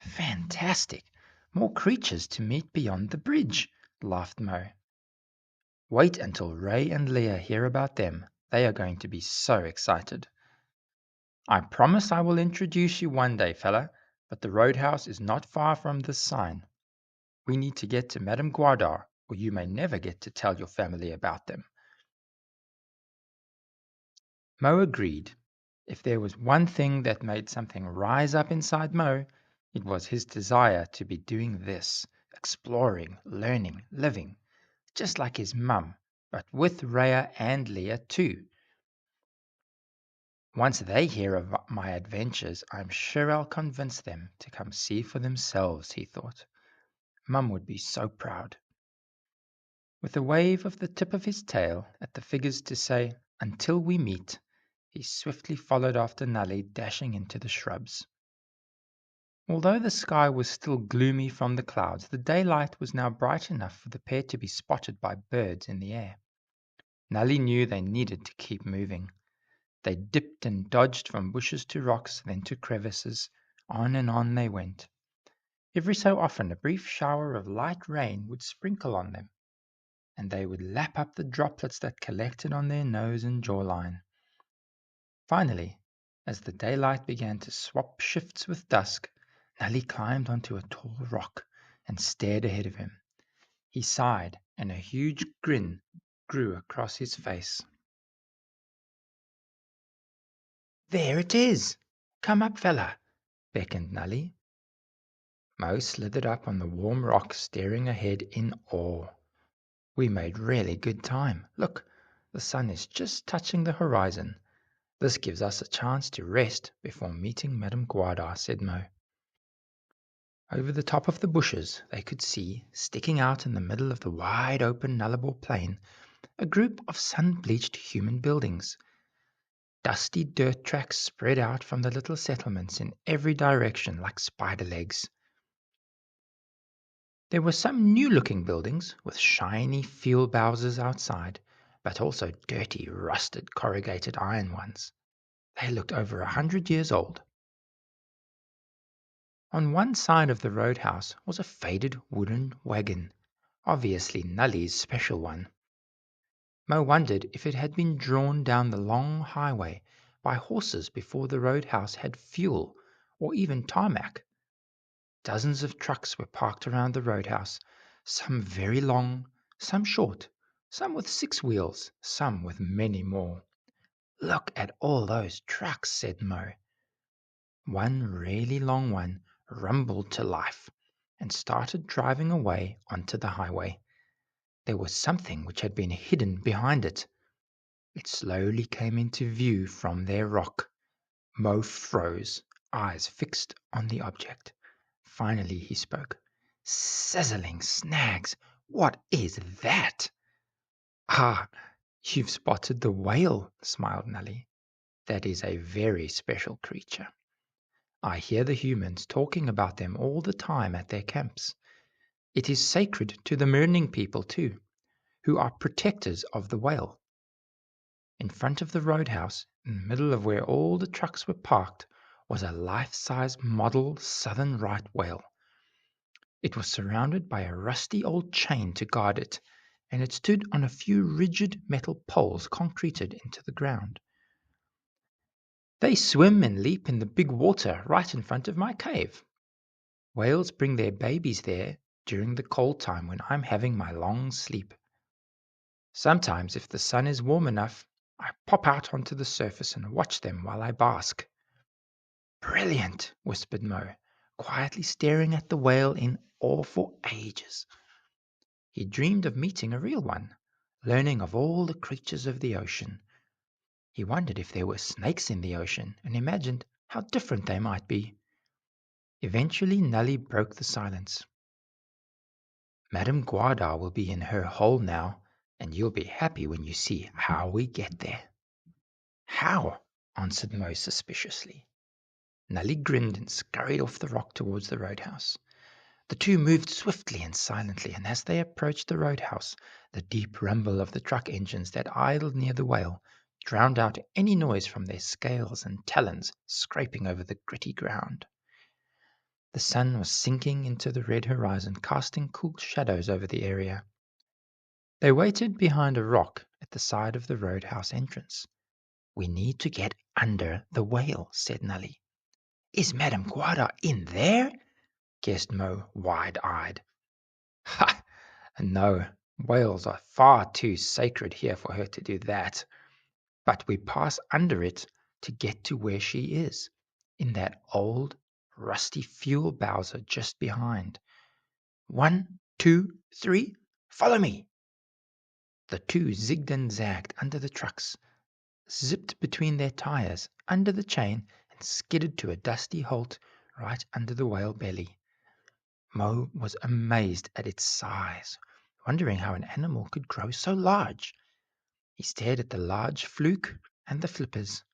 "Fantastic! More creatures to meet beyond the bridge," laughed Mo. "Wait until Ray and Leah hear about them. They are going to be so excited." "I promise I will introduce you one day, fella, but the roadhouse is not far from this sign. We need to get to Madame Guardar, or you may never get to tell your family about them." Mo agreed. If there was one thing that made something rise up inside Mo, it was his desire to be doing this, exploring, learning, living, just like his mum, but with Rhea and Leah too. "Once they hear of my adventures, I'm sure I'll convince them to come see for themselves," he thought. Mum would be so proud. With a wave of the tip of his tail at the figures to say, "Until we meet," he swiftly followed after Nully, dashing into the shrubs. Although the sky was still gloomy from the clouds, the daylight was now bright enough for the pair to be spotted by birds in the air. Nelly knew they needed to keep moving. They dipped and dodged from bushes to rocks, then to crevices. On and on they went. Every so often a brief shower of light rain would sprinkle on them, and they would lap up the droplets that collected on their nose and jawline. Finally, as the daylight began to swap shifts with dusk, Nelly climbed onto a tall rock and stared ahead of him. He sighed, and a huge grin grew across his face. "There it is! Come up, fella!" beckoned Nelly. Mo slithered up on the warm rock, staring ahead in awe. "We made really good time. Look, the sun is just touching the horizon. This gives us a chance to rest before meeting Madame Guada," said Mo. Over the top of the bushes they could see, sticking out in the middle of the wide open Nullarbor plain, a group of sun-bleached human buildings. Dusty dirt tracks spread out from the little settlements in every direction like spider legs. There were some new-looking buildings with shiny field houses outside, but also dirty, rusted, corrugated iron ones. They looked over 100 years old. On one side of the roadhouse was a faded wooden wagon, obviously Nully's special one. Mo wondered if it had been drawn down the long highway by horses before the roadhouse had fuel or even tarmac. Dozens of trucks were parked around the roadhouse, some very long, some short, some with 6 wheels, some with many more. "Look at all those trucks," said Mo. One really long one rumbled to life and started driving away onto the highway. There was something which had been hidden behind it. It slowly came into view from their rock. Mo froze, eyes fixed on the object. Finally he spoke. "Sizzling snags! What is that?" "Ah, you've spotted the whale," smiled Nelly. "That is a very special creature. I hear the humans talking about them all the time at their camps. It is sacred to the Murning people, too, who are protectors of the whale." In front of the roadhouse, in the middle of where all the trucks were parked, was a life-size model southern right whale. It was surrounded by a rusty old chain to guard it, and it stood on a few rigid metal poles concreted into the ground. "They swim and leap in the big water right in front of my cave. Whales bring their babies there during the cold time when I'm having my long sleep. Sometimes, if the sun is warm enough, I pop out onto the surface and watch them while I bask." "Brilliant," whispered Mo, quietly staring at the whale in awe for ages. He dreamed of meeting a real one, learning of all the creatures of the ocean. He wondered if there were snakes in the ocean and imagined how different they might be. Eventually Nelly broke the silence. "Madame Guada will be in her hole now, and you'll be happy when you see how we get there." "How?" answered Mo suspiciously. Nelly grinned and scurried off the rock towards the roadhouse. The two moved swiftly and silently, and as they approached the roadhouse, the deep rumble of the truck engines that idled near the whale drowned out any noise from their scales and talons scraping over the gritty ground. The sun was sinking into the red horizon, casting cool shadows over the area. They waited behind a rock at the side of the roadhouse entrance. "We need to get under the whale," said Nelly. "Is Madame Guada in there?" guessed Mo, wide-eyed. "Ha! No, whales are far too sacred here for her to do that. But we pass under it to get to where she is, in that old, rusty fuel bowser just behind. 1, 2, 3, follow me!" The two zigged and zagged under the trucks, zipped between their tires, under the chain, and skidded to a dusty halt right under the whale belly. Mo was amazed at its size, wondering how an animal could grow so large. He stared at the large fluke and the flippers,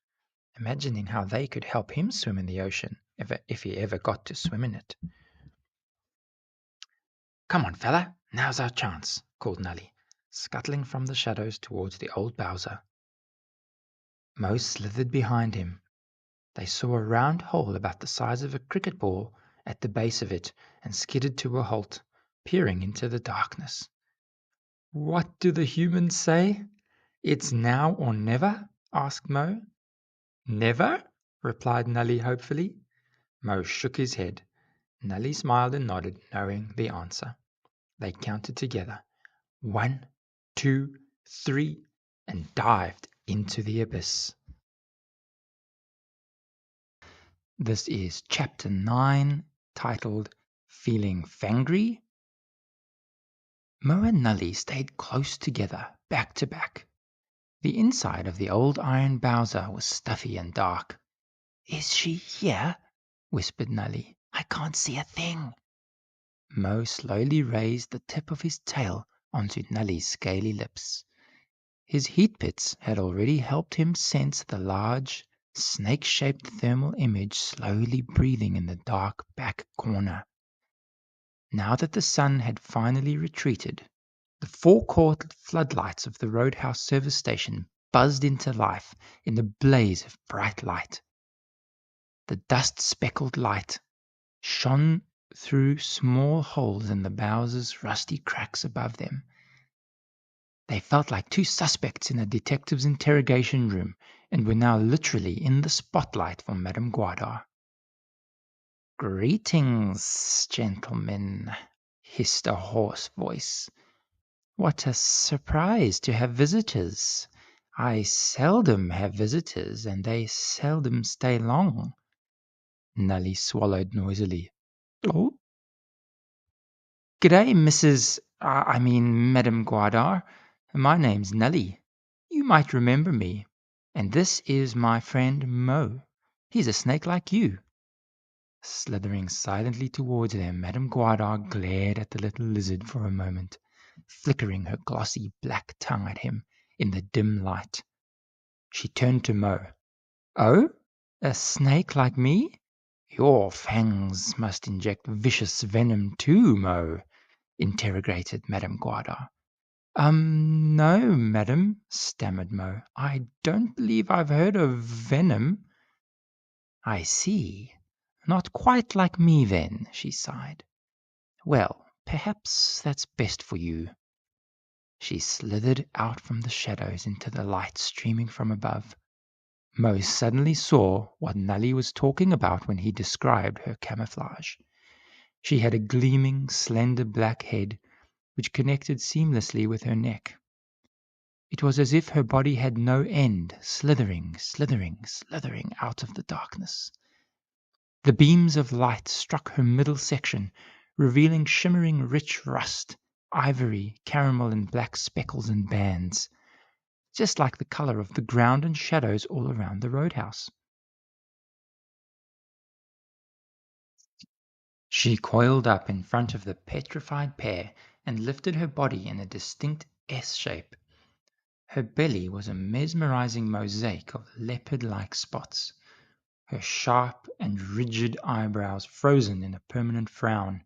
imagining how they could help him swim in the ocean if he ever got to swim in it. "Come on, fella, now's our chance," called Nully, scuttling from the shadows towards the old Bowser. Mo slithered behind him. They saw a round hole about the size of a cricket ball at the base of it and skidded to a halt, peering into the darkness. "What do the humans say? It's now or never?" asked Mo. "Never?" replied Nully hopefully. Mo shook his head. Nully smiled and nodded, knowing the answer. They counted together, 1, 2, 3, and dived into the abyss. This is Chapter 9, titled Feeling Fangry. Mo and Nully stayed close together, back to back. The inside of the old iron Bowser was stuffy and dark. "Is she here?" whispered Nully. "I can't see a thing." Mo slowly raised the tip of his tail onto Nully's scaly lips. His heat pits had already helped him sense the large, snake-shaped thermal image slowly breathing in the dark back corner. Now that the sun had finally retreated, the four-court floodlights of the Roadhouse service station buzzed into life in a blaze of bright light. The dust-speckled light shone through small holes in the Bowser's rusty cracks above them. They felt like two suspects in a detective's interrogation room and were now literally in the spotlight for Madame Guadar. "Greetings, gentlemen," hissed a hoarse voice. "What a surprise to have visitors. I seldom have visitors, and they seldom stay long." Nully swallowed noisily. "Oh, g'day, Madame Guadar. My name's Nully. You might remember me. And this is my friend Mo. He's a snake like you." Slithering silently towards them, Madame Guadar glared at the little lizard for a moment, flickering her glossy black tongue at him in the dim light. She turned to Mo. "Oh, a snake like me? Your fangs must inject vicious venom too, Mo," interrogated Madame Guadar. No, madam," stammered Mo. "I don't believe I've heard of venom." "I see. Not quite like me, then," she sighed. "Well, perhaps that's best for you." She slithered out from the shadows into the light streaming from above. Mo suddenly saw what Nully was talking about when he described her camouflage. She had a gleaming, slender black head which connected seamlessly with her neck. It was as if her body had no end, slithering, slithering, slithering out of the darkness. The beams of light struck her middle section, revealing shimmering rich rust, ivory, caramel, and black speckles and bands, just like the color of the ground and shadows all around the roadhouse. She coiled up in front of the petrified pair and lifted her body in a distinct S shape. Her belly was a mesmerizing mosaic of leopard-like spots, her sharp and rigid eyebrows frozen in a permanent frown,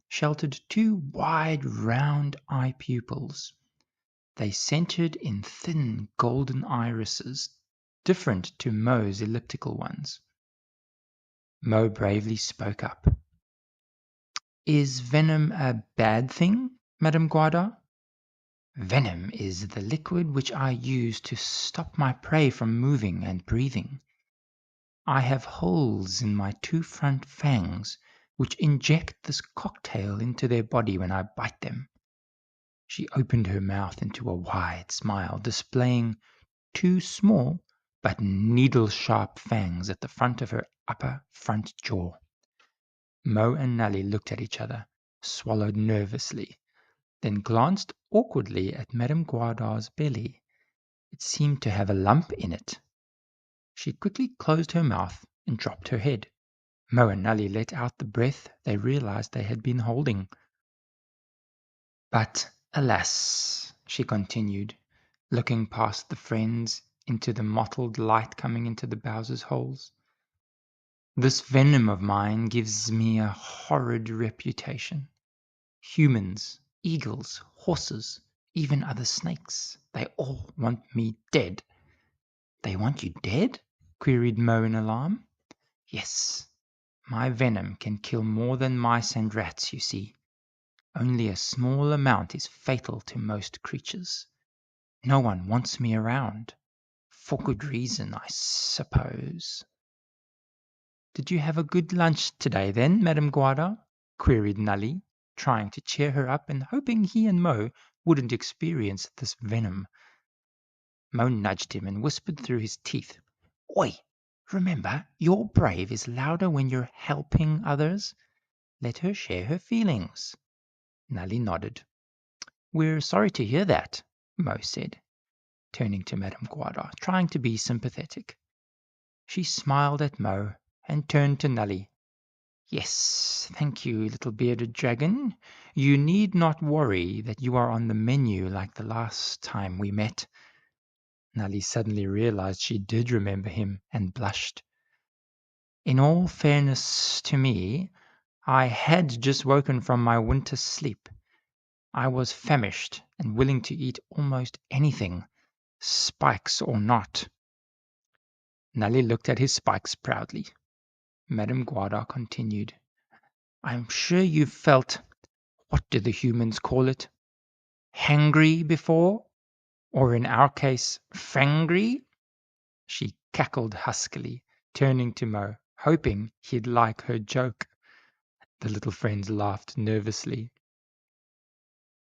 sheltered two wide, round eye pupils. They centered in thin golden irises, different to Mo's elliptical ones. Mo bravely spoke up. "Is venom a bad thing, Madame Guadar?" "Venom is the liquid which I use to stop my prey from moving and breathing. I have holes in my two front fangs which inject this cocktail into their body when I bite them." She opened her mouth into a wide smile, displaying two small but needle-sharp fangs at the front of her upper front jaw. Mo and Nully looked at each other, swallowed nervously, then glanced awkwardly at Madame Guadar's belly. It seemed to have a lump in it. She quickly closed her mouth and dropped her head. Mo and Nully let out the breath they realized they had been holding. "But, alas," she continued, looking past the friends into the mottled light coming into the Bowser's holes, This venom of mine gives me a horrid reputation. Humans, eagles, horses, even other snakes, they all want me dead." "They want you dead?" queried Mo in alarm. "Yes. My venom can kill more than mice and rats, you see. Only a small amount is fatal to most creatures. No one wants me around. For good reason, I suppose." "Did you have a good lunch today, then, Madame Guarda?" queried Nully, trying to cheer her up and hoping he and Mo wouldn't experience this venom. Mo nudged him and whispered through his teeth, "Oi! Remember, your brave is louder when you're helping others. Let her share her feelings." Nully nodded. "We're sorry to hear that," Mo said, turning to Madame Guarda, trying to be sympathetic. She smiled at Mo and turned to Nully. "Yes, thank you, little bearded dragon. You need not worry that you are on the menu like the last time we met." Nully suddenly realized she did remember him and blushed. "In all fairness to me, I had just woken from my winter sleep. I was famished and willing to eat almost anything, spikes or not." Nully looked at his spikes proudly. Madame Guarda continued, "I'm sure you've felt, what do the humans call it? Hangry before? Or in our case, fangry?" She cackled huskily, turning to Mo, hoping he'd like her joke. The little friends laughed nervously.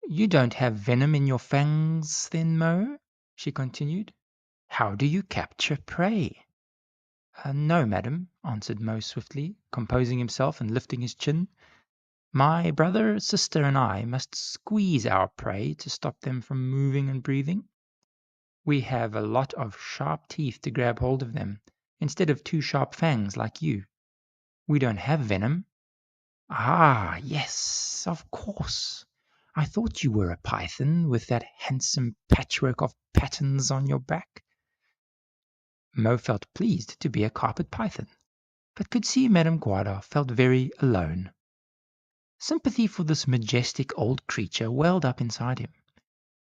"You don't have venom in your fangs, then, Mo?" she continued. "How do you capture prey?" "No, madam," answered Mo swiftly, composing himself and lifting his chin. "My brother, sister, and I must squeeze our prey to stop them from moving and breathing. We have a lot of sharp teeth to grab hold of them, instead of two sharp fangs like you. We don't have venom." "Ah, yes, of course. I thought you were a python with that handsome patchwork of patterns on your back." Mo felt pleased to be a carpet python, but could see Madame Guarda felt very alone. Sympathy for this majestic old creature welled up inside him.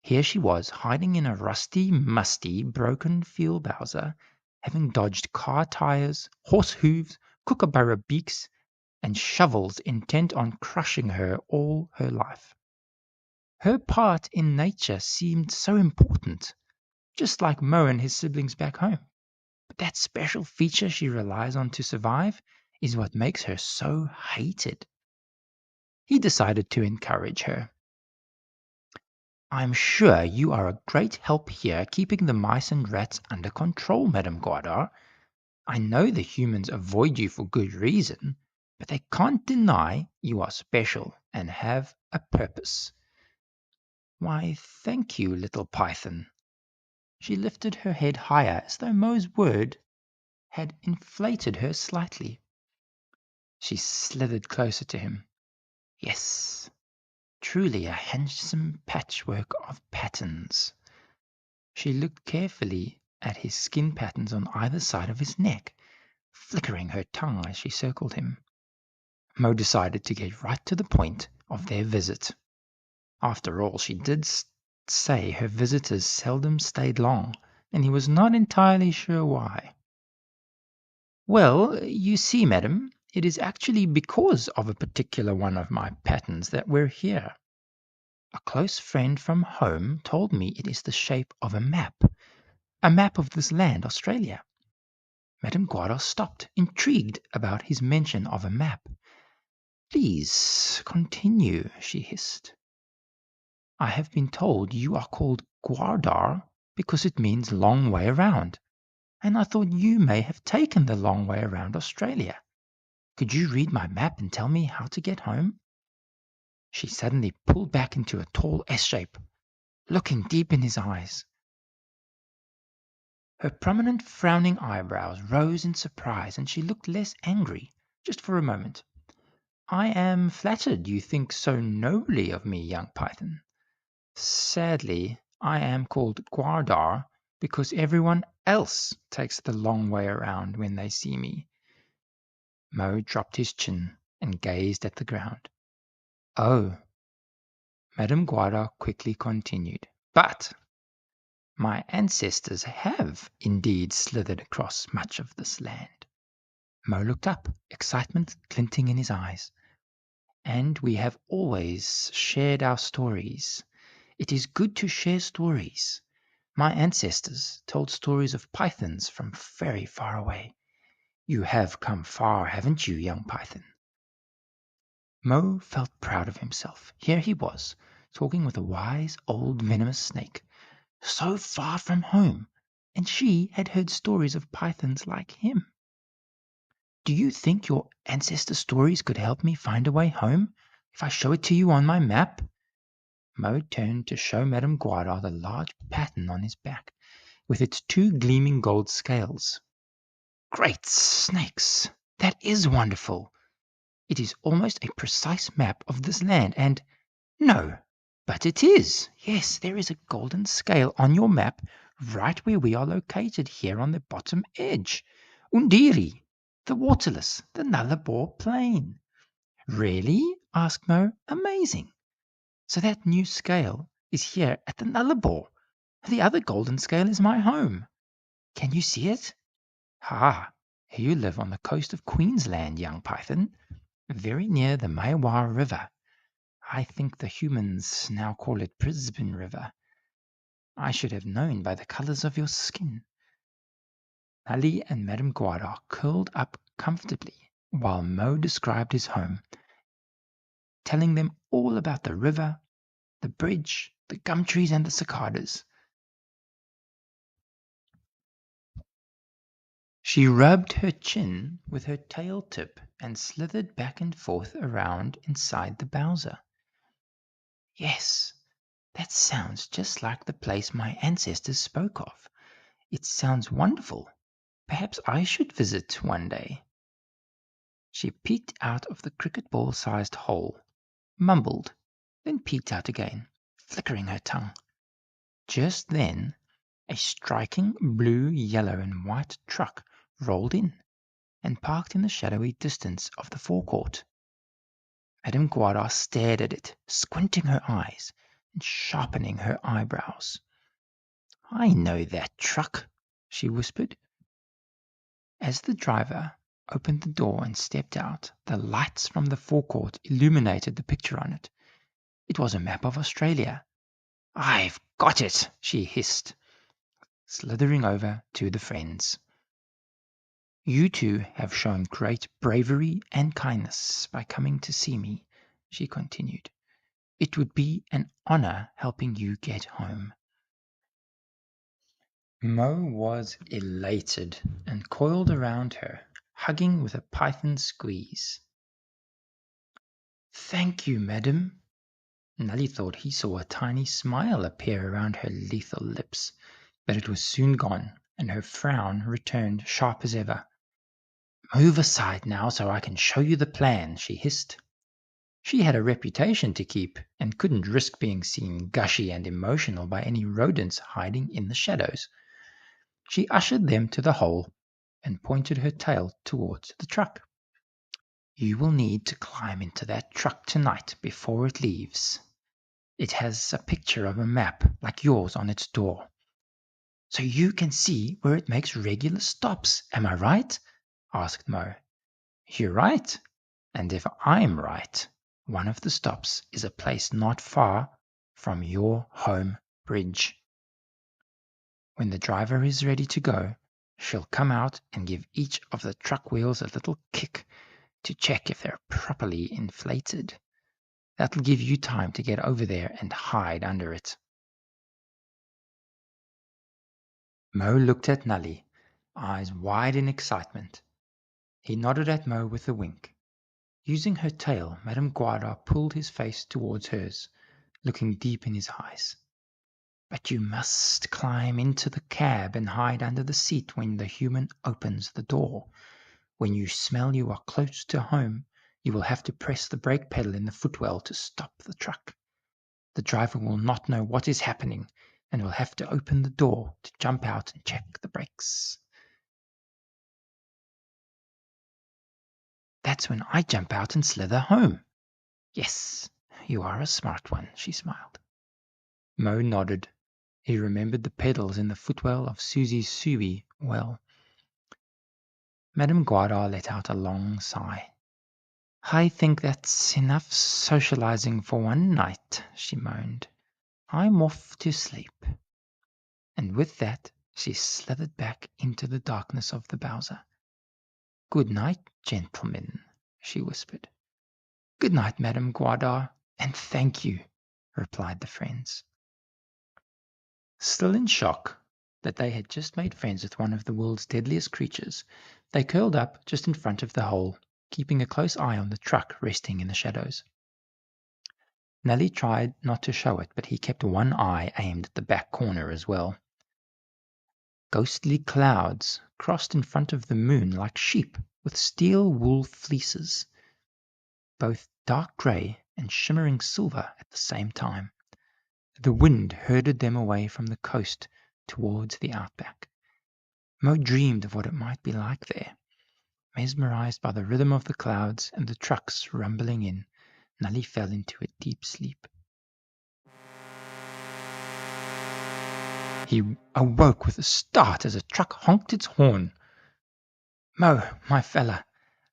Here she was, hiding in a rusty, musty, broken field bowser, having dodged car tires, horse hooves, kookaburra beaks, and shovels intent on crushing her all her life. Her part in nature seemed so important, just like Mo and his siblings back home. But that special feature she relies on to survive is what makes her so hated. He decided to encourage her. "I'm sure you are a great help here keeping the mice and rats under control, Madame Guarda. I know the humans avoid you for good reason, but they can't deny you are special and have a purpose." "Why, thank you, little python." She lifted her head higher as though Mo's word had inflated her slightly. She slithered closer to him. "Yes, truly a handsome patchwork of patterns." She looked carefully at his skin patterns on either side of his neck, flickering her tongue as she circled him. Mo decided to get right to the point of their visit. After all, she did say her visitors seldom stayed long, and he was not entirely sure why. "Well, you see, madam, it is actually because of a particular one of my patterns that we're here. A close friend from home told me it is the shape of a map of this land, Australia." Madame Guarda stopped, intrigued about his mention of a map. "Please continue," she hissed. "I have been told you are called Guardar because it means long way around, and I thought you may have taken the long way around Australia. Could you read my map and tell me how to get home?" She suddenly pulled back into a tall S shape, looking deep in his eyes. Her prominent frowning eyebrows rose in surprise, and she looked less angry, just for a moment. "I am flattered you think so nobly of me, young python. Sadly, I am called Guardar because everyone else takes the long way around when they see me. Mo dropped his chin and gazed at the ground. Oh, Madame Guada quickly continued. But my ancestors have indeed slithered across much of this land. Mo looked up, excitement glinting in his eyes. And we have always shared our stories. It is good to share stories. My ancestors told stories of pythons from very far away. You have come far, haven't you, young python? Mo felt proud of himself. Here he was, talking with a wise old venomous snake, so far from home, and she had heard stories of pythons like him. Do you think your ancestor stories could help me find a way home if I show it to you on my map? Mo turned to show Madame Guada the large pattern on his back, with its 2 gleaming gold scales. Great snakes! That is wonderful! It is almost a precise map of this land, and no, but it is. Yes, there is a golden scale on your map right where we are located here on the bottom edge. Undiri, the waterless, the Nullarbor Plain. Really? Asked Mo. Amazing. So that new scale is here at the Nullarbor. The other golden scale is my home. Can you see it? Ha! You live on the coast of Queensland, young python, very near the Maiwar River. I think the humans now call it Brisbane River. I should have known by the colors of your skin. Ali and Madame Guada curled up comfortably while Mo described his home, telling them all about the river, the bridge, the gum trees, and the cicadas. She rubbed her chin with her tail tip and slithered back and forth around inside the Bowser. Yes, that sounds just like the place my ancestors spoke of. It sounds wonderful. Perhaps I should visit one day. She peeked out of the cricket ball-sized hole, mumbled, then peeked out again, flickering her tongue. Just then, a striking blue, yellow, and white truck rolled in and parked in the shadowy distance of the forecourt. Madame Guada stared at it, squinting her eyes and sharpening her eyebrows. I know that truck, she whispered. As the driver opened the door and stepped out, the lights from the forecourt illuminated the picture on it. It was a map of Australia. I've got it, she hissed, slithering over to the friends. You two have shown great bravery and kindness by coming to see me, she continued. It would be an honor helping you get home. Mo was elated and coiled around her, hugging with a python squeeze. Thank you, madam. Nelly thought he saw a tiny smile appear around her lethal lips, but it was soon gone, and her frown returned sharp as ever. Move aside now so I can show you the plan, she hissed. She had a reputation to keep and couldn't risk being seen gushy and emotional by any rodents hiding in the shadows. She ushered them to the hole and pointed her tail towards the truck. You will need to climb into that truck tonight before it leaves. It has a picture of a map like yours on its door. So you can see where it makes regular stops, am I right? Asked Mo. You're right. And if I'm right, one of the stops is a place not far from your home bridge. When the driver is ready to go, she'll come out and give each of the truck wheels a little kick to check if they're properly inflated. That'll give you time to get over there and hide under it. Mo looked at Nully, eyes wide in excitement. He nodded at Mo with a wink. Using her tail, Madame Guada pulled his face towards hers, looking deep in his eyes. But you must climb into the cab and hide under the seat when the human opens the door. When you smell you are close to home, you will have to press the brake pedal in the footwell to stop the truck. The driver will not know what is happening and will have to open the door to jump out and check the brakes. That's when I jump out and slither home. Yes, you are a smart one, she smiled. Mo nodded. He remembered the pedals in the footwell of Susie's Subi well. Madame Guardar let out a long sigh. I think that's enough socializing for one night, she moaned. I'm off to sleep. And with that, she slithered back into the darkness of the Bowser. Good night, gentlemen, she whispered. Good night, Madame Guardar, and thank you, replied the friends. Still in shock that they had just made friends with one of the world's deadliest creatures, they curled up just in front of the hole, keeping a close eye on the truck resting in the shadows. Nelly tried not to show it, but he kept one eye aimed at the back corner as well. Ghostly clouds crossed in front of the moon like sheep with steel wool fleeces, both dark grey and shimmering silver at the same time. The wind herded them away from the coast towards the outback. Mo dreamed of what it might be like there. Mesmerized by the rhythm of the clouds and the trucks rumbling in, Nelly fell into a deep sleep. He awoke with a start as a truck honked its horn. Mo, my fella,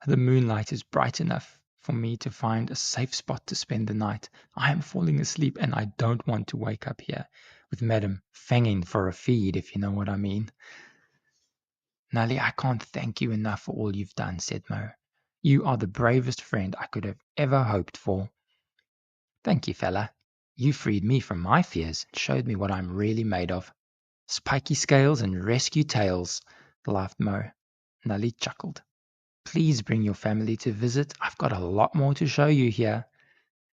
the moonlight is bright enough for me to find a safe spot to spend the night. I am falling asleep and I don't want to wake up here with Madam fanging for a feed, if you know what I mean. Nelly, I can't thank you enough for all you've done, said Mo. You are the bravest friend I could have ever hoped for. Thank you, fella. You freed me from my fears and showed me what I'm really made of. Spiky scales and rescue tails, laughed Mo. Nelly chuckled. Please bring your family to visit. I've got a lot more to show you here.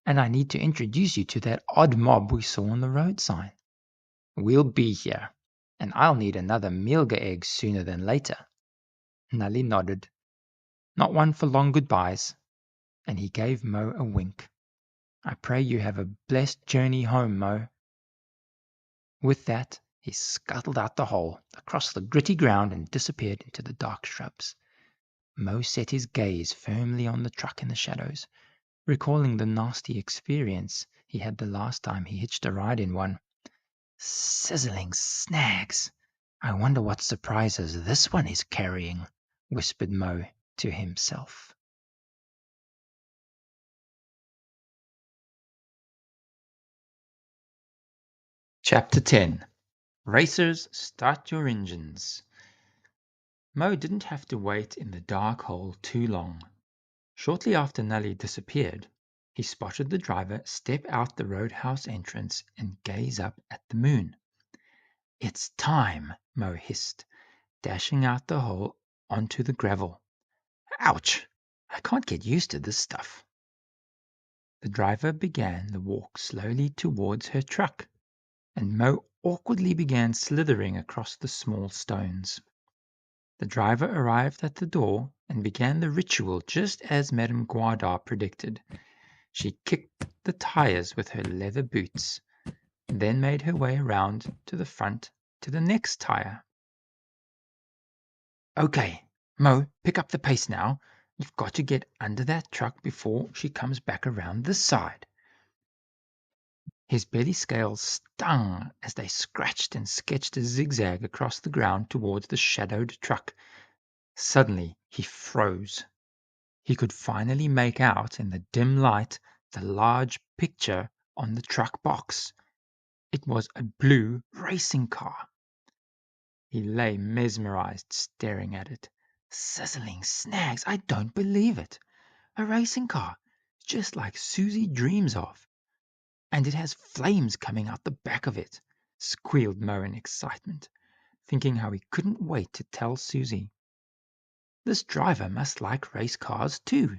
And I need to introduce you to that odd mob we saw on the road sign. We'll be here, and I'll need another Mealga egg sooner than later. Nelly nodded. Not one for long goodbyes, and he gave Mo a wink. I pray you have a blessed journey home, Mo. With that, he scuttled out the hole, across the gritty ground, and disappeared into the dark shrubs. Mo set his gaze firmly on the truck in the shadows, recalling the nasty experience he had the last time he hitched a ride in one. Sizzling snags! I wonder what surprises this one is carrying, whispered Mo to himself. Chapter 10. Racers, start your engines. Mo didn't have to wait in the dark hole too long. Shortly after Nelly disappeared, he spotted the driver step out the roadhouse entrance and gaze up at the moon. It's time, Mo hissed, dashing out the hole onto the gravel. Ouch! I can't get used to this stuff. The driver began the walk slowly towards her truck, and Mo awkwardly began slithering across the small stones. The driver arrived at the door and began the ritual just as Madame Guardar predicted. She kicked the tires with her leather boots, then made her way around to the front to the next tire. Okay, Mo, pick up the pace now. You've got to get under that truck before she comes back around this side. His belly scales stung as they scratched and sketched a zigzag across the ground towards the shadowed truck. Suddenly he froze. He could finally make out in the dim light the large picture on the truck box. It was a blue racing car. He lay mesmerized, staring at it. Sizzling snags, I don't believe it. A racing car, just like Susie dreams of. And it has flames coming out the back of it, squealed Mo in excitement, thinking how he couldn't wait to tell Susie. This driver must like race cars too.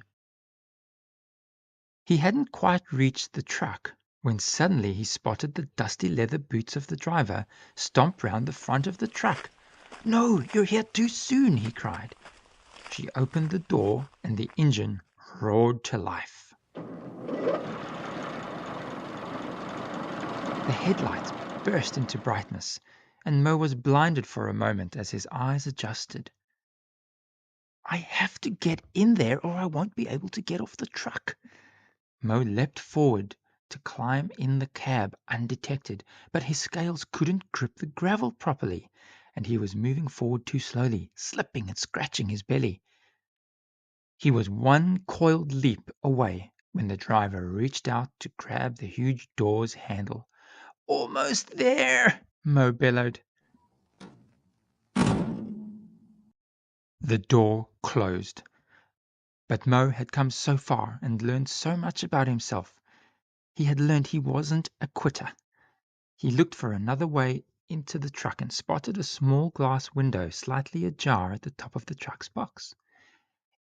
He hadn't quite reached the truck when suddenly he spotted the dusty leather boots of the driver stomp round the front of the truck. No, you're here too soon, he cried. She opened the door and the engine roared to life. The headlights burst into brightness, and Mo was blinded for a moment as his eyes adjusted. I have to get in there or I won't be able to get off the truck. Mo leapt forward to climb in the cab undetected, but his scales couldn't grip the gravel properly, and he was moving forward too slowly, slipping and scratching his belly. He was one coiled leap away when the driver reached out to grab the huge door's handle. "Almost there!" Mo bellowed. The door closed. But Mo had come so far and learned so much about himself. He had learned he wasn't a quitter. He looked for another way into the truck and spotted a small glass window slightly ajar at the top of the truck's box.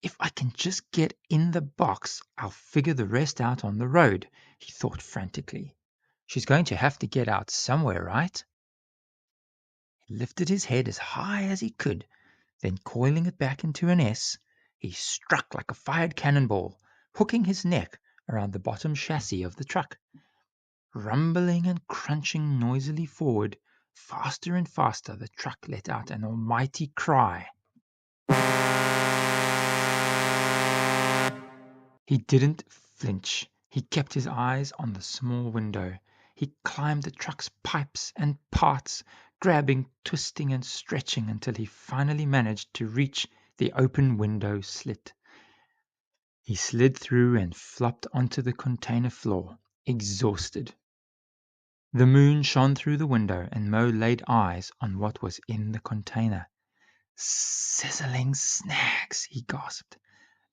"If I can just get in the box, I'll figure the rest out on the road," he thought frantically. "She's going to have to get out somewhere, right?" He lifted his head as high as he could, then coiling it back into an S, he struck like a fired cannonball, hooking his neck around the bottom chassis of the truck. Rumbling and crunching noisily forward, faster and faster, the truck let out an almighty cry. He didn't flinch. He kept his eyes on the small window. He climbed the truck's pipes and parts, grabbing, twisting, and stretching until he finally managed to reach the open window slit. He slid through and flopped onto the container floor, exhausted. The moon shone through the window, and Mo laid eyes on what was in the container. "Sizzling snacks," he gasped.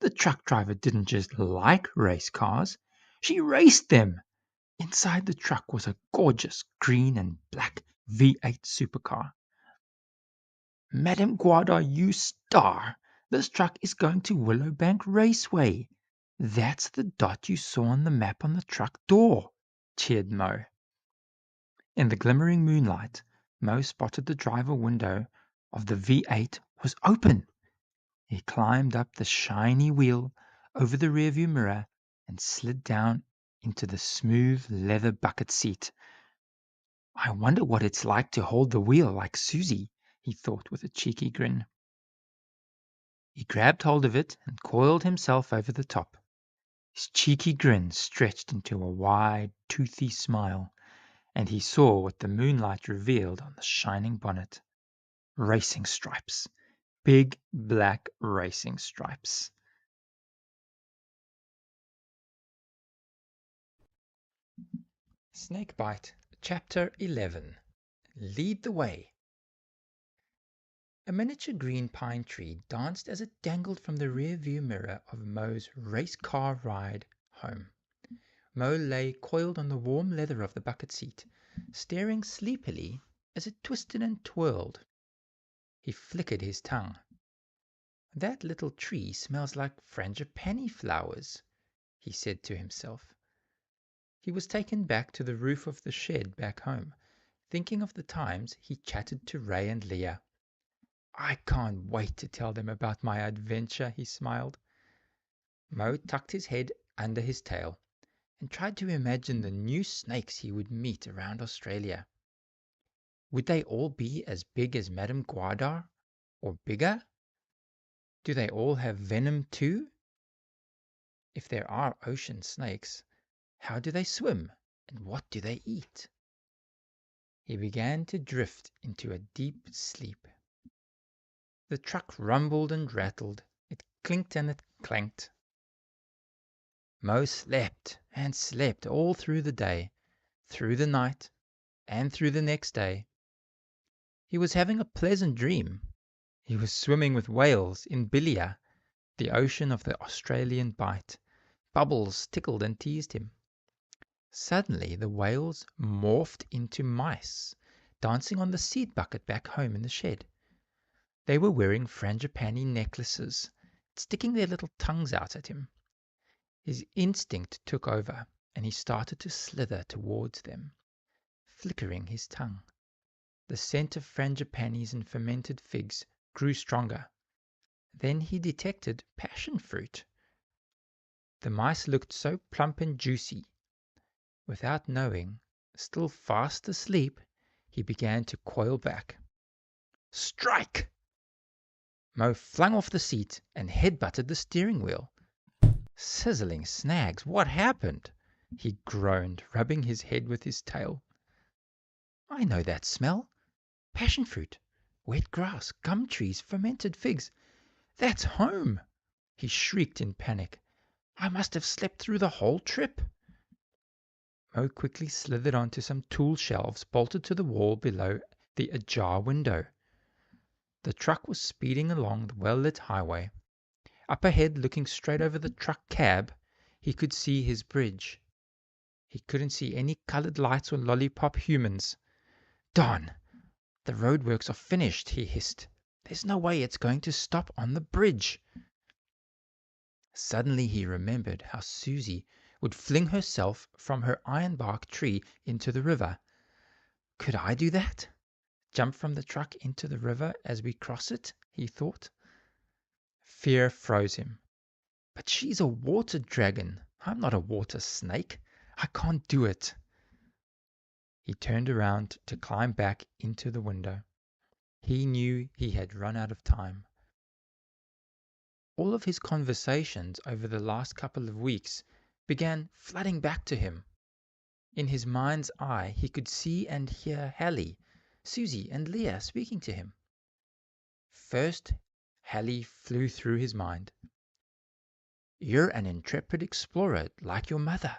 The truck driver didn't just like race cars, she raced them. Inside the truck was a gorgeous green and black V8 supercar. "Madame Guada, you star! This truck is going to Willowbank Raceway. That's the dot you saw on the map on the truck door," cheered Mo. In the glimmering moonlight, Mo spotted the driver window of the V8 was open. He climbed up the shiny wheel over the rearview mirror and slid down into the smooth leather bucket seat. "I wonder what it's like to hold the wheel like Susie," he thought with a cheeky grin. He grabbed hold of it and coiled himself over the top. His cheeky grin stretched into a wide, toothy smile, and he saw what the moonlight revealed on the shining bonnet. Racing stripes. Big black racing stripes. Snakebite, Chapter 11. Lead the Way. A miniature green pine tree danced as it dangled from the rear-view mirror of Mo's race car ride home. Mo lay coiled on the warm leather of the bucket seat, staring sleepily as it twisted and twirled. He flickered his tongue. "That little tree smells like frangipani flowers," he said to himself. He was taken back to the roof of the shed back home, thinking of the times he chatted to Ray and Leah. "I can't wait to tell them about my adventure," he smiled. Mo tucked his head under his tail and tried to imagine the new snakes he would meet around Australia. Would they all be as big as Madame Guadar, or bigger? Do they all have venom too? If there are ocean snakes, how do they swim, and what do they eat? He began to drift into a deep sleep. The truck rumbled and rattled. It clinked and it clanked. Mo slept and slept all through the day, through the night, and through the next day. He was having a pleasant dream. He was swimming with whales in Bilia, the ocean of the Australian Bight. Bubbles tickled and teased him. Suddenly the whales morphed into mice, dancing on the seed bucket back home in the shed. They were wearing frangipani necklaces, sticking their little tongues out at him. His instinct took over, and he started to slither towards them, flickering his tongue. The scent of frangipanis and fermented figs grew stronger. Then he detected passion fruit. The mice looked so plump and juicy. Without knowing, still fast asleep, he began to coil back. "Strike!" Mo flung off the seat and headbutted the steering wheel. Sizzling snags, what happened? He groaned, rubbing his head with his tail. I know that smell. Passion fruit, wet grass, gum trees, fermented figs. That's home! He shrieked in panic. I must have slept through the whole trip. Mo quickly slithered onto some tool shelves bolted to the wall below the ajar window. The truck was speeding along the well-lit highway. Up ahead, looking straight over the truck cab, he could see his bridge. He couldn't see any colored lights or lollipop humans. Darn! The roadworks are finished, he hissed. There's no way it's going to stop on the bridge. Suddenly he remembered how Susie would fling herself from her ironbark tree into the river. Could I do that? Jump from the truck into the river as we cross it, he thought. Fear froze him. But she's a water dragon. I'm not a water snake. I can't do it. He turned around to climb back into the window. He knew he had run out of time. All of his conversations over the last couple of weeks began flooding back to him. In his mind's eye, he could see and hear Hallie, Susie, and Leah speaking to him. First, Hallie flew through his mind. You're an intrepid explorer like your mother.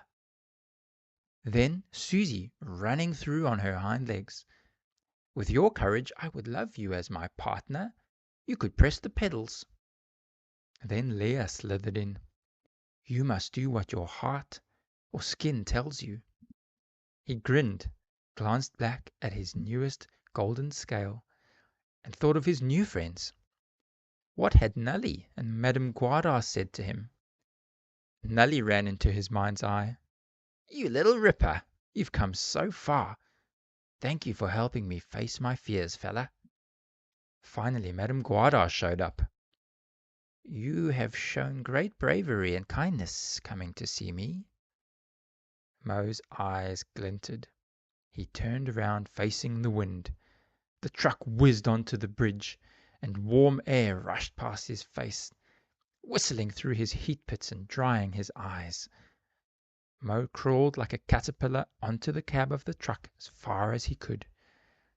Then Susie running through on her hind legs. With your courage, I would love you as my partner. You could press the pedals. Then Leah slithered in. You must do what your heart or skin tells you. He grinned, glanced back at his newest golden scale, and thought of his new friends. What had Nully and Madame Guada said to him? Nully ran into his mind's eye. You little ripper, you've come so far. Thank you for helping me face my fears, fella. Finally, Madame Guada showed up. You have shown great bravery and kindness coming to see me. Mo's eyes glinted. He turned around facing the wind. The truck whizzed onto the bridge, and warm air rushed past his face, whistling through his heat pits and drying his eyes. Mo crawled like a caterpillar onto the cab of the truck as far as he could,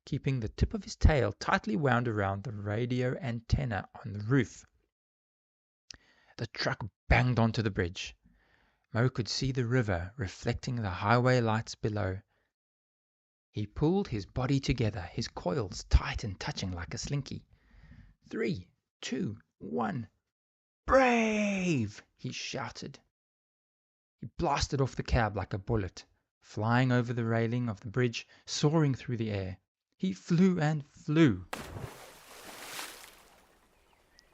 keeping the tip of his tail tightly wound around the radio antenna on the roof. The truck banged onto the bridge. Mo could see the river reflecting the highway lights below. He pulled his body together, his coils tight and touching like a slinky. 3, 2, 1. Brave! He shouted. He blasted off the cab like a bullet, flying over the railing of the bridge, soaring through the air. He flew and flew.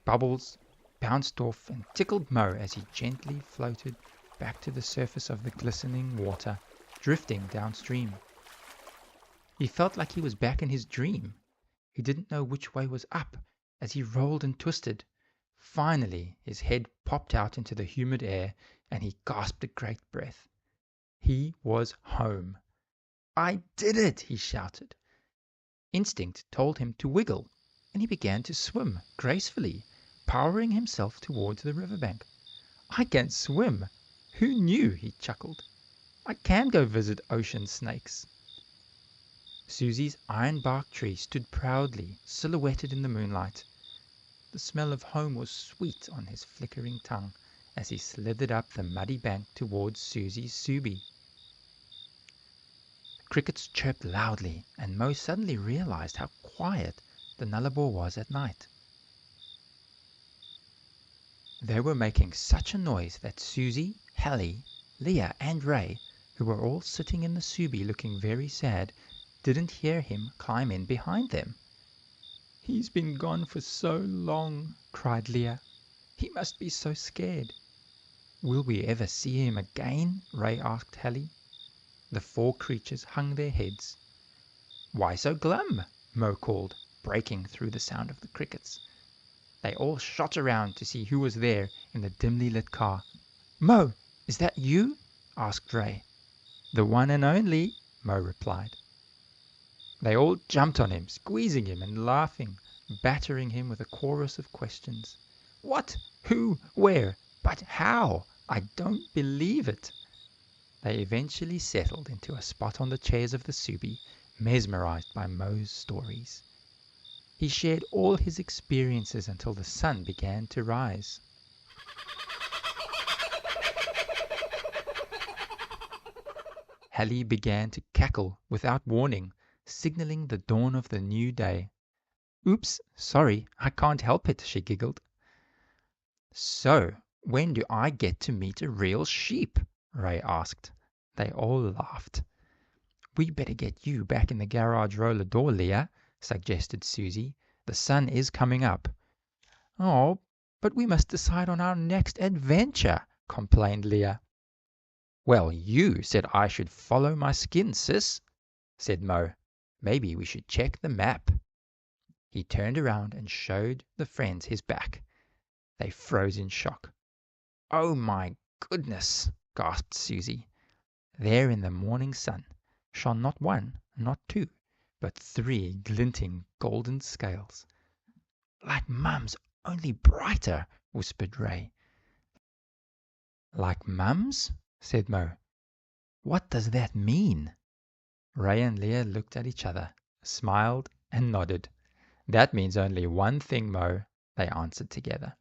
Bubbles bounced off and tickled Mo as he gently floated back to the surface of the glistening water, drifting downstream. He felt like he was back in his dream. He didn't know which way was up as he rolled and twisted. Finally, his head popped out into the humid air and he gasped a great breath. He was home. I did it, he shouted. Instinct told him to wiggle, and he began to swim gracefully, powering himself towards the riverbank. I can swim. Who knew? He chuckled. I can go visit ocean snakes. Susie's ironbark tree stood proudly, silhouetted in the moonlight. The smell of home was sweet on his flickering tongue as he slithered up the muddy bank towards Susie's Subi. The crickets chirped loudly, and Mo suddenly realized how quiet the Nullarbor was at night. They were making such a noise that Susie, Hallie, Leah, and Ray, who were all sitting in the Subi looking very sad, didn't hear him climb in behind them. He's been gone for so long, cried Leah. He must be so scared. Will we ever see him again? Ray asked Hallie. The 4 creatures hung their heads. Why so glum? Mo called, breaking through the sound of the crickets. They all shot around to see who was there in the dimly lit car. Mo, is that you? Asked Ray. The one and only, Mo replied. They all jumped on him, squeezing him and laughing, battering him with a chorus of questions. What? Who? Where? But how? I don't believe it. They eventually settled into a spot on the chairs of the Subi, mesmerized by Mo's stories. He shared all his experiences until the sun began to rise. Hallie began to cackle without warning, signaling the dawn of the new day. Oops, sorry, I can't help it, she giggled. So, when do I get to meet a real sheep? Ray asked. They all laughed. We better get you back in the garage roller door, Leah, suggested Susie. The sun is coming up. Oh, but we must decide on our next adventure, complained Leah. Well, you said I should follow my skin, sis, said Mo. Maybe we should check the map. He turned around and showed the friends his back. They froze in shock. Oh my goodness, gasped Susie. There in the morning sun shone not one, not two, but 3 glinting golden scales. Like Mum's, only brighter, whispered Ray. Like Mum's? Said Mo. What does that mean? Ray and Leah looked at each other, smiled, and nodded. That means only one thing, Mo, they answered together.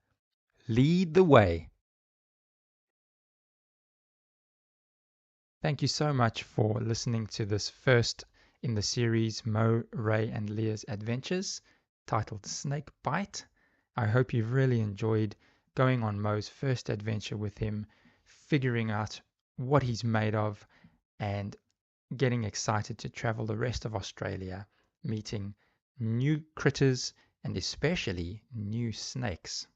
Lead the way. Thank you so much for listening to this first in the series Mo, Ray, and Leah's Adventures, titled Snake Bight. I hope you've really enjoyed going on Mo's first adventure with him, figuring out what he's made of, and getting excited to travel the rest of Australia, meeting new critters and especially new snakes.